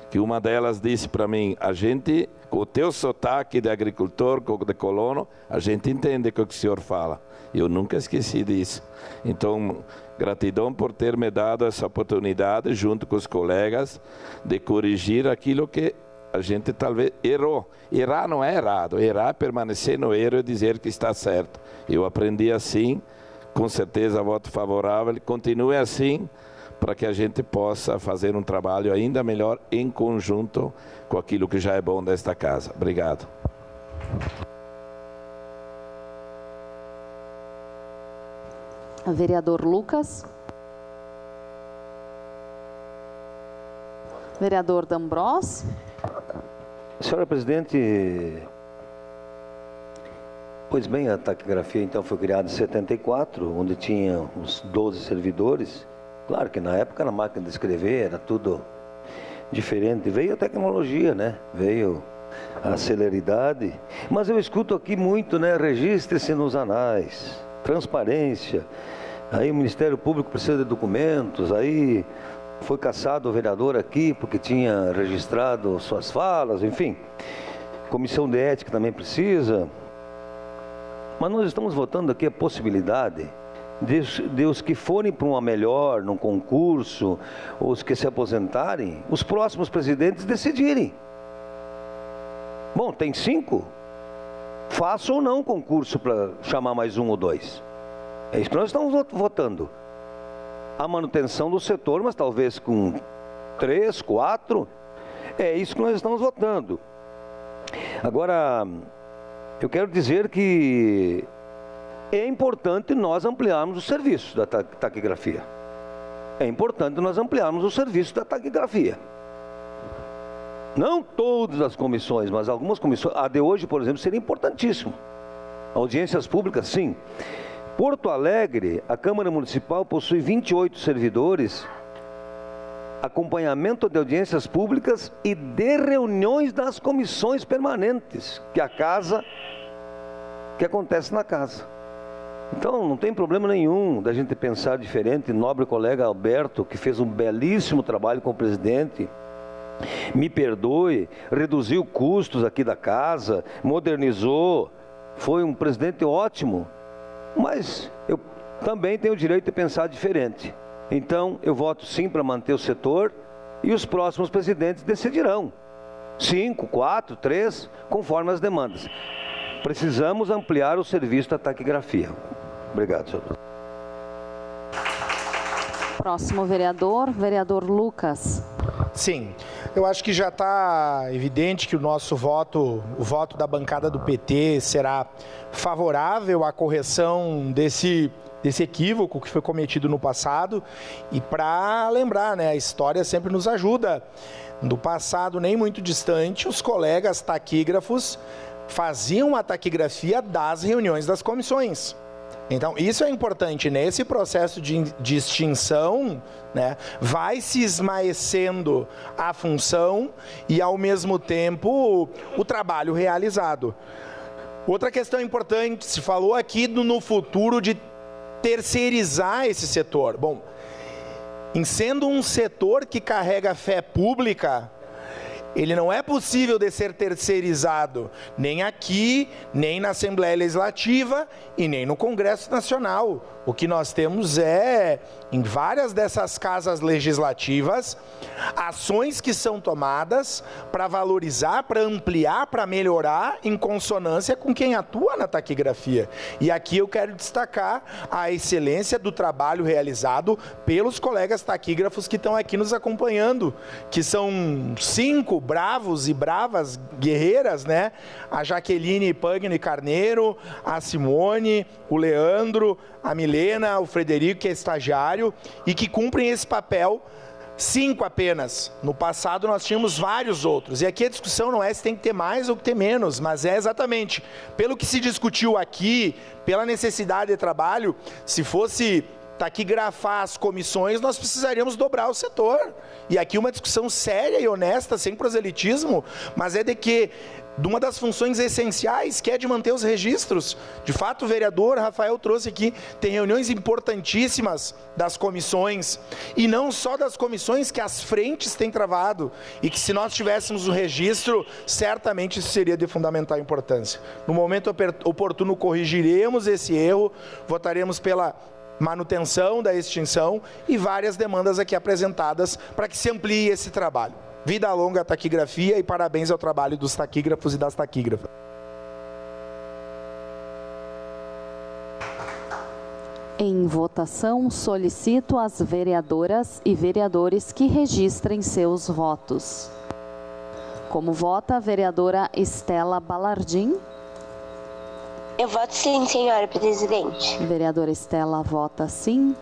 que uma delas disse para mim: a gente, com o teu sotaque de agricultor, de colono, a gente entende o que o senhor fala. Eu nunca esqueci disso. Então, gratidão por ter me dado essa oportunidade, junto com os colegas, de corrigir aquilo que a gente talvez errou. Errar não é errado, errar é permanecer no erro e dizer que está certo. Eu aprendi assim, com certeza voto favorável, continue assim, para que a gente possa fazer um trabalho ainda melhor em conjunto com aquilo que já é bom desta casa. Obrigado. Vereador Lucas. Vereador D'Ambrós. Senhora Presidente, pois bem, a taquigrafia então foi criada em 74, onde tinha uns 12 servidores. Claro que na época na máquina de escrever era tudo diferente. Veio a tecnologia, né? Veio a celeridade. Mas eu escuto aqui muito, né? Registre-se nos anais, transparência. Aí o Ministério Público precisa de documentos. Aí foi cassado o vereador aqui porque tinha registrado suas falas, enfim. Comissão de ética também precisa. Mas nós estamos votando aqui a possibilidade de os que forem para uma melhor, num concurso, ou os que se aposentarem, os próximos presidentes decidirem. Bom, tem 5, faça ou não concurso para chamar mais 1 ou 2. É isso que nós estamos votando. A manutenção do setor, mas talvez com 3, 4, é isso que nós estamos votando. Agora, eu quero dizer que é importante nós ampliarmos o serviço da taquigrafia. É importante nós ampliarmos o serviço da taquigrafia. Não todas as comissões, mas algumas comissões. A de hoje, por exemplo, seria importantíssimo. Audiências públicas, sim. Porto Alegre, a Câmara Municipal possui 28 servidores, acompanhamento de audiências públicas e de reuniões das comissões permanentes, que acontece na casa. Então, não tem problema nenhum da gente pensar diferente. Nobre colega Alberto, que fez um belíssimo trabalho com o presidente, me perdoe, reduziu custos aqui da casa, modernizou, foi um presidente ótimo, mas eu também tenho o direito de pensar diferente. Então, eu voto sim para manter o setor e os próximos presidentes decidirão. 5, 4, 3, conforme as demandas. Precisamos ampliar o serviço da taquigrafia. Obrigado, senhor. Próximo vereador, vereador Lucas. Sim, eu acho que já está evidente que o nosso voto, o voto da bancada do PT será favorável à correção desse equívoco que foi cometido no passado. E para lembrar, né, a história sempre nos ajuda. No passado, nem muito distante, os colegas taquígrafos faziam a taquigrafia das reuniões das comissões. Então, isso é importante. Nesse processo de extinção, né, vai se esmaecendo a função e, ao mesmo tempo, o trabalho realizado. Outra questão importante, se falou aqui no futuro de terceirizar esse setor. Bom, em sendo um setor que carrega fé pública, ele não é possível de ser terceirizado, nem aqui, nem na Assembleia Legislativa e nem no Congresso Nacional. O que nós temos é, em várias dessas casas legislativas, ações que são tomadas para valorizar, para ampliar, para melhorar, em consonância com quem atua na taquigrafia. E aqui eu quero destacar a excelência do trabalho realizado pelos colegas taquígrafos que estão aqui nos acompanhando, que são 5 bravos e bravas guerreiras, né? A Jaqueline Pagni Carneiro, a Simone, o Leandro, a Milena, o Frederico, que é estagiário, e que cumprem esse papel. 5 apenas. No passado nós tínhamos vários outros. E aqui a discussão não é se tem que ter mais ou que ter menos, mas é exatamente pelo que se discutiu aqui, pela necessidade de trabalho. Se fosse taquigrafar as comissões, nós precisaríamos dobrar o setor. E aqui uma discussão séria e honesta, sem proselitismo, mas é de que de uma das funções essenciais, que é de manter os registros. De fato, o vereador Rafael trouxe aqui, tem reuniões importantíssimas das comissões, e não só das comissões, que as frentes têm travado, e que se nós tivéssemos o registro, certamente isso seria de fundamental importância. No momento oportuno, corrigiremos esse erro, votaremos pela manutenção da extinção e várias demandas aqui apresentadas para que se amplie esse trabalho. Vida longa à taquigrafia e parabéns ao trabalho dos taquígrafos e das taquígrafas. Em votação, solicito às vereadoras e vereadores que registrem seus votos. Como vota a vereadora Estela Balardim? Eu voto sim, senhora presidente. Vereadora Estela vota sim.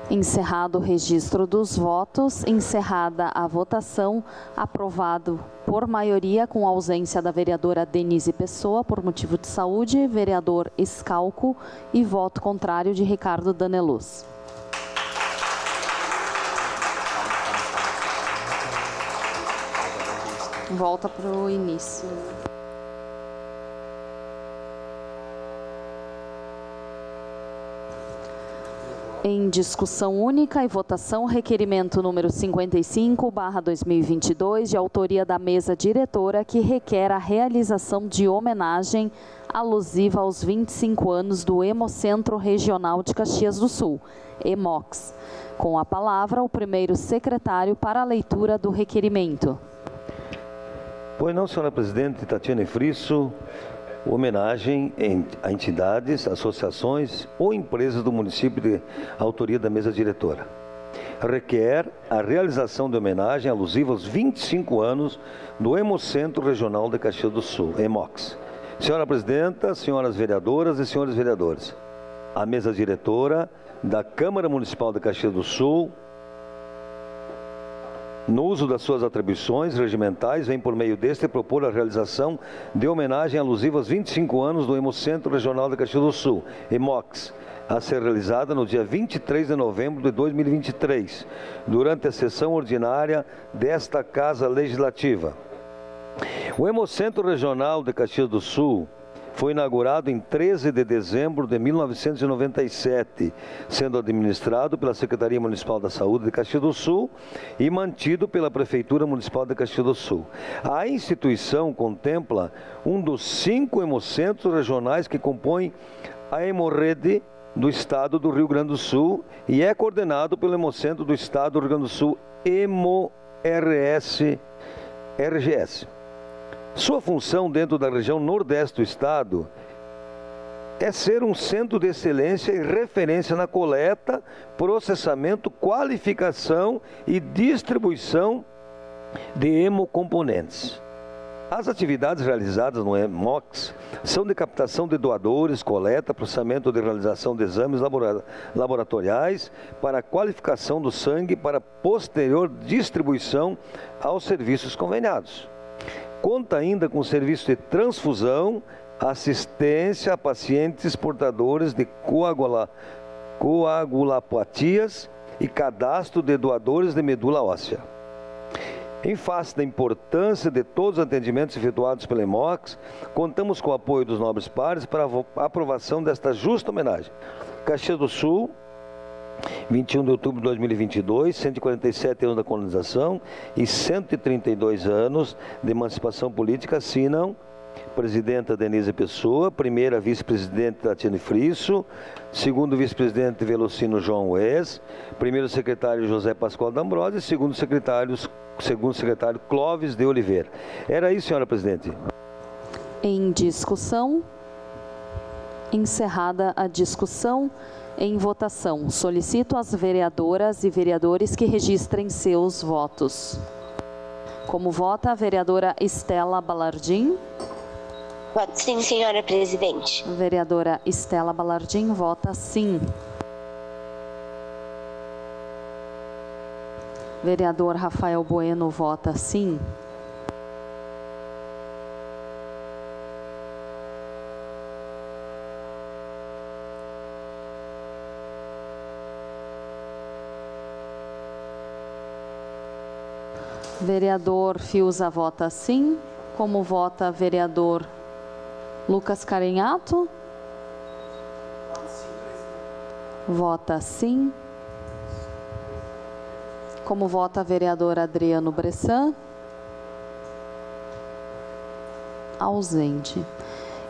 Encerrado o registro dos votos, encerrada a votação, aprovado por maioria com ausência da vereadora Denise Pessoa por motivo de saúde, vereador Escalco e voto contrário de Ricardo Daneluz. Volta para o início. Em discussão única e votação, requerimento número 55/2022, de autoria da mesa diretora, que requer a realização de homenagem alusiva aos 25 anos do Hemocentro Regional de Caxias do Sul, HEMOX. Com a palavra, o primeiro secretário para a leitura do requerimento. Pois não, senhora presidente Tatiane Frisso, homenagem a entidades, associações ou empresas do município de autoria da mesa diretora. Requer a realização de homenagem alusiva aos 25 anos do Hemocentro Regional de Caxias do Sul, HEMOX. Senhora presidenta, senhoras vereadoras e senhores vereadores, a mesa diretora da Câmara Municipal de Caxias do Sul, no uso das suas atribuições regimentais, vem por meio deste propor a realização de homenagem alusiva aos 25 anos do Hemocentro Regional de Caxias do Sul, HEMOX, a ser realizada no dia 23 de novembro de 2023, durante a sessão ordinária desta Casa Legislativa. O Hemocentro Regional de Caxias do Sul Foi inaugurado em 13 de dezembro de 1997, sendo administrado pela Secretaria Municipal da Saúde de Caxias do Sul e mantido pela Prefeitura Municipal de Caxias do Sul. A instituição contempla um dos 5 hemocentros regionais que compõem a Hemorrede do Estado do Rio Grande do Sul e é coordenado pelo Hemocentro do Estado do Rio Grande do Sul, HEMO-RGS. Sua função dentro da região nordeste do estado é ser um centro de excelência e referência na coleta, processamento, qualificação e distribuição de hemocomponentes. As atividades realizadas no HEMOX são de captação de doadores, coleta, processamento de realização de exames laboratoriais para a qualificação do sangue para posterior distribuição aos serviços conveniados. Conta ainda com serviço de transfusão, assistência a pacientes portadores de coagulopatias e cadastro de doadores de medula óssea. Em face da importância de todos os atendimentos efetuados pela HEMOX, contamos com o apoio dos nobres pares para a aprovação desta justa homenagem. Caxias do Sul, 21 de outubro de 2022, 147 anos da colonização e 132 anos de emancipação política, assinam presidenta Denise Pessoa, primeira vice-presidente Tatiane Frisso, segundo vice-presidente Velocino João Wes, primeiro secretário José Pascoal D'Ambrosio e segundo secretário Clóvis de Oliveira. Era isso, senhora presidente. Em discussão, encerrada a discussão, em votação, solicito às vereadoras e vereadores que registrem seus votos. Como vota a vereadora Estela Balardim? Voto sim, senhora presidente. A vereadora Estela Balardim vota sim. Vereador Rafael Bueno vota sim. Vereador Fiuza vota sim. Como vota vereador Lucas Carenhato? Vota sim. Como vota vereador Adriano Bressan? Ausente.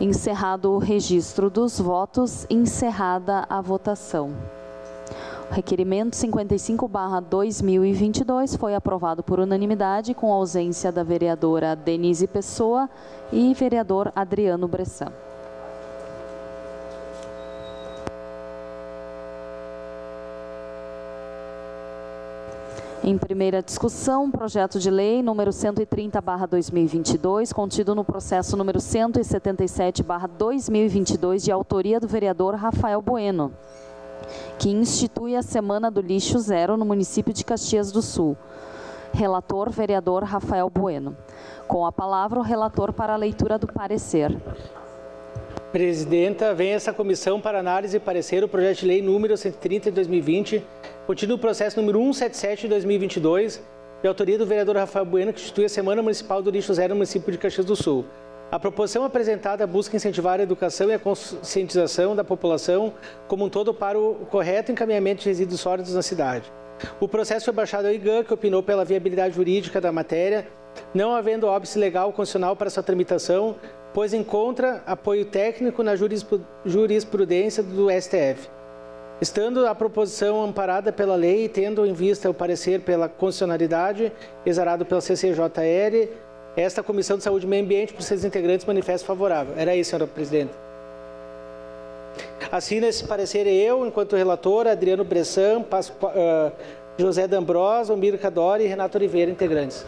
Encerrado o registro dos votos, encerrada a votação. O requerimento 55/2022 foi aprovado por unanimidade, com ausência da vereadora Denise Pessoa e vereador Adriano Bressan. Em primeira discussão, projeto de lei número 130/2022, contido no processo número 177/2022, de autoria do vereador Rafael Bueno, que institui a Semana do Lixo Zero no município de Caxias do Sul. Relator, vereador Rafael Bueno. Com a palavra, o relator para a leitura do parecer. Presidenta, vem essa comissão para análise e parecer o projeto de lei número 130 de 2020, contínuo processo número 177 de 2022, de autoria do vereador Rafael Bueno, que institui a Semana Municipal do Lixo Zero no município de Caxias do Sul. A proposição apresentada busca incentivar a educação e a conscientização da população como um todo para o correto encaminhamento de resíduos sólidos na cidade. O processo foi baixado ao IGAN, que opinou pela viabilidade jurídica da matéria, não havendo óbice legal ou constitucional para sua tramitação, pois encontra apoio técnico na jurisprudência do STF. Estando a proposição amparada pela lei e tendo em vista o parecer pela constitucionalidade, exarado pela CCJR, esta Comissão de Saúde e Meio Ambiente, por seus integrantes, manifesta favorável. Era isso, senhora presidente. Assina esse parecer eu, enquanto relator, Adriano Bressan, José D'Ambrosio, Almir Cadori e Renato Oliveira, integrantes.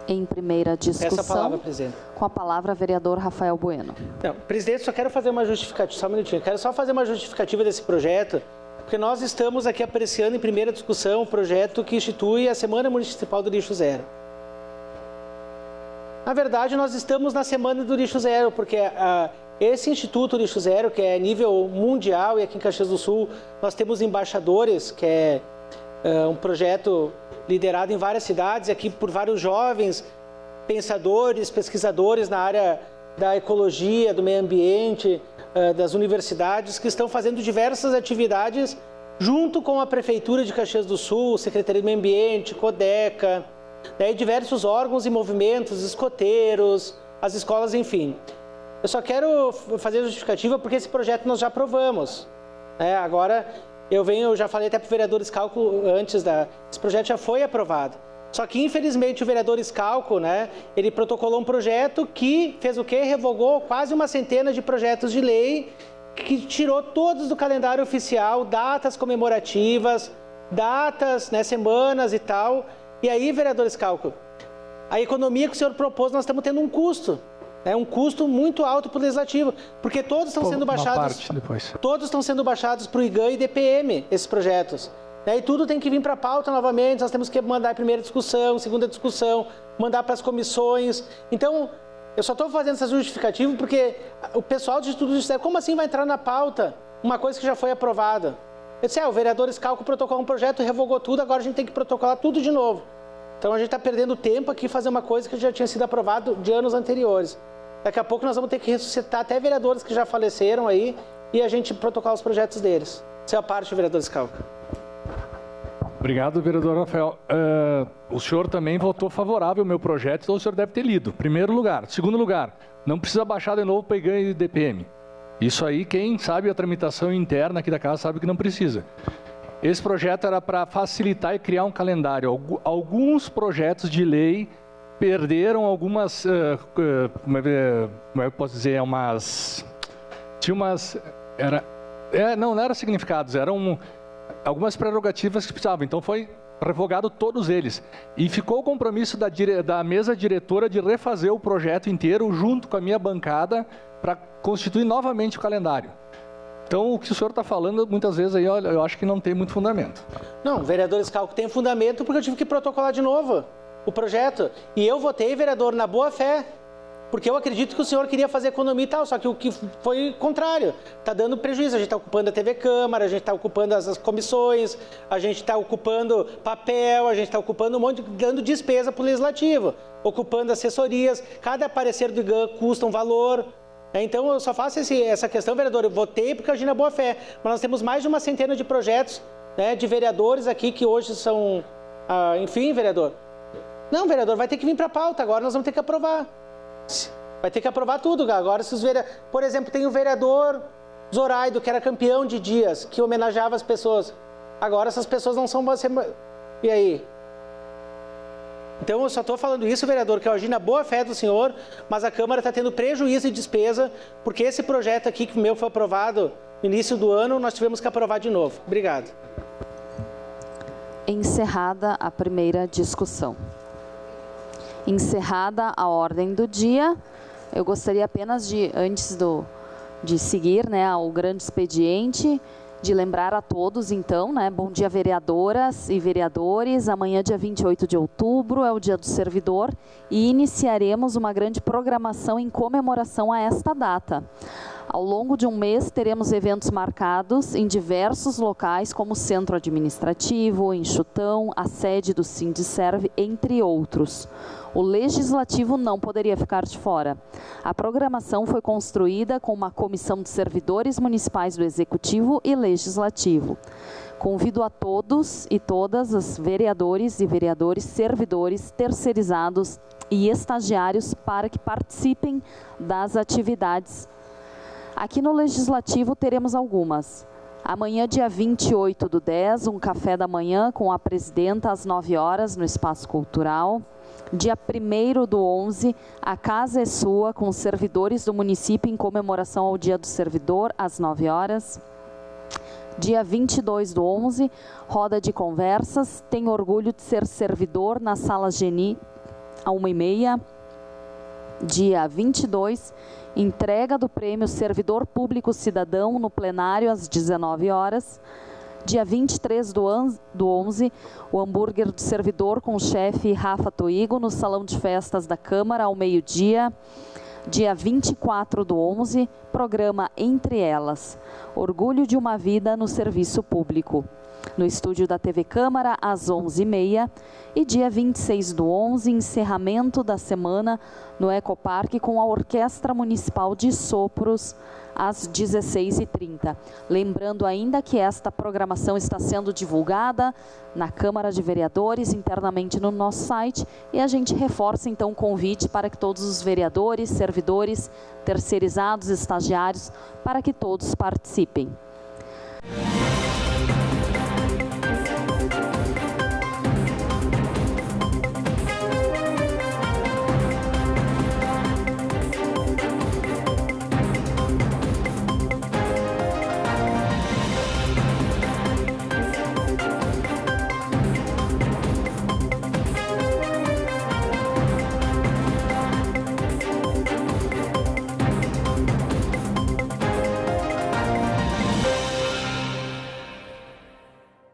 Em primeira discussão, essa palavra, presidente. Com a palavra, vereador Rafael Bueno. Não, presidente, só quero fazer uma justificativa, só um minutinho, quero só fazer uma justificativa desse projeto, porque nós estamos aqui apreciando em primeira discussão o projeto que institui a Semana Municipal do Lixo Zero. Na verdade, nós estamos na Semana do Lixo Zero, porque esse Instituto Lixo Zero, que é a nível mundial, e aqui em Caxias do Sul, nós temos embaixadores, que é um projeto liderado em várias cidades, aqui por vários jovens, pensadores, pesquisadores na área da ecologia, do meio ambiente, das universidades, que estão fazendo diversas atividades junto com a Prefeitura de Caxias do Sul, Secretaria do Meio Ambiente, Codeca, e diversos órgãos e movimentos, escoteiros, as escolas, enfim. Eu só quero fazer a justificativa porque esse projeto nós já aprovamos. Agora, eu já falei até para o vereador Scalco antes, esse projeto já foi aprovado. Só que, infelizmente, o vereador Scalco, ele protocolou um projeto que fez o quê? Revogou quase uma centena de projetos de lei, que tirou todos do calendário oficial, datas comemorativas, datas, semanas e tal. E aí, vereador Scalco, a economia que o senhor propôs, nós estamos tendo um custo. Um custo muito alto para o legislativo, porque todos estão sendo baixados. Todos estão sendo baixados para o IGAM e DPM, esses projetos. E tudo tem que vir para a pauta novamente, nós temos que mandar a primeira discussão, segunda discussão, mandar para as comissões. Então, eu só estou fazendo essa justificativa porque o pessoal do Instituto Judiciário, como assim vai entrar na pauta uma coisa que já foi aprovada? Eu disse, o vereador Scalco protocolou um projeto, revogou tudo, agora a gente tem que protocolar tudo de novo. Então, a gente está perdendo tempo aqui fazer uma coisa que já tinha sido aprovada de anos anteriores. Daqui a pouco nós vamos ter que ressuscitar até vereadores que já faleceram aí e a gente protocolar os projetos deles. Essa é a parte, vereador Scalco. Obrigado, vereador Rafael. O senhor também votou favorável ao meu projeto, então o senhor deve ter lido. Primeiro lugar. Segundo lugar, não precisa baixar de novo para IGAM e DPM. Isso aí, quem sabe a tramitação interna aqui da casa sabe que não precisa. Esse projeto era para facilitar e criar um calendário. Alguns projetos de lei perderam algumas, como eu posso dizer, tinha umas, não eram significados, eram algumas prerrogativas que precisavam, então foi revogado todos eles. E ficou o compromisso da mesa diretora de refazer o projeto inteiro junto com a minha bancada para constituir novamente o calendário. Então, o que o senhor está falando, muitas vezes, aí, olha, eu acho que não tem muito fundamento. Não, vereador Scalco, tem fundamento porque eu tive que protocolar de novo o projeto. E eu votei, vereador, na boa fé, porque eu acredito que o senhor queria fazer economia e tal, só que o que foi contrário. Está dando prejuízo, a gente está ocupando a TV Câmara, a gente está ocupando as comissões, a gente está ocupando papel, a gente está ocupando um monte, dando despesa para o Legislativo, ocupando assessorias, cada parecer do IGAM custa um valor. Então, eu só faço essa questão, vereador, eu votei porque eu agi na boa fé, mas nós temos mais de uma centena de projetos, de vereadores aqui que hoje são, enfim, vereador. Não, vereador, vai ter que vir para a pauta, agora nós vamos ter que aprovar. Vai ter que aprovar tudo. Agora, se os por exemplo, tem o vereador Zoraido, que era campeão de dias, que homenageava as pessoas. Agora essas pessoas não são... E aí? Então, eu só estou falando isso, vereador, que eu agi na boa fé do senhor, mas a Câmara está tendo prejuízo e despesa, porque esse projeto aqui, que o meu foi aprovado no início do ano, nós tivemos que aprovar de novo. Obrigado. Encerrada a primeira discussão. Encerrada a ordem do dia, eu gostaria apenas de, antes de seguir ao grande expediente, de lembrar a todos, então, bom dia, vereadoras e vereadores. Amanhã, dia 28 de outubro, é o Dia do Servidor e iniciaremos uma grande programação em comemoração a esta data. Ao longo de um mês, teremos eventos marcados em diversos locais, como o Centro Administrativo, Enxutão, a sede do Sindiserve, entre outros. O Legislativo não poderia ficar de fora. A programação foi construída com uma comissão de servidores municipais do Executivo e Legislativo. Convido a todos e todas os vereadores e vereadores, servidores, terceirizados e estagiários para que participem das atividades. Aqui no Legislativo teremos algumas. Amanhã, dia 28/10, um café da manhã com a presidenta às 9 horas no Espaço Cultural. Dia 1º/11, a Casa é Sua, com os servidores do município em comemoração ao Dia do Servidor, às 9 horas. Dia 22/11, roda de conversas, tenho orgulho de ser servidor na Sala Geni, às 1h30. Dia 22, entrega do prêmio Servidor Público Cidadão no plenário às 19 horas. Dia 23/11, o hambúrguer do servidor com o chefe Rafa Toigo no Salão de Festas da Câmara ao meio-dia. Dia 24/11, programa Entre Elas, Orgulho de uma Vida no Serviço Público. No estúdio da TV Câmara, às 11h30. E dia 26/11, encerramento da semana no Ecoparque com a Orquestra Municipal de Sopros, às 16h30. Lembrando ainda que esta programação está sendo divulgada na Câmara de Vereadores, internamente no nosso site, e a gente reforça então o convite para que todos os vereadores, servidores, terceirizados, estagiários, para que todos participem.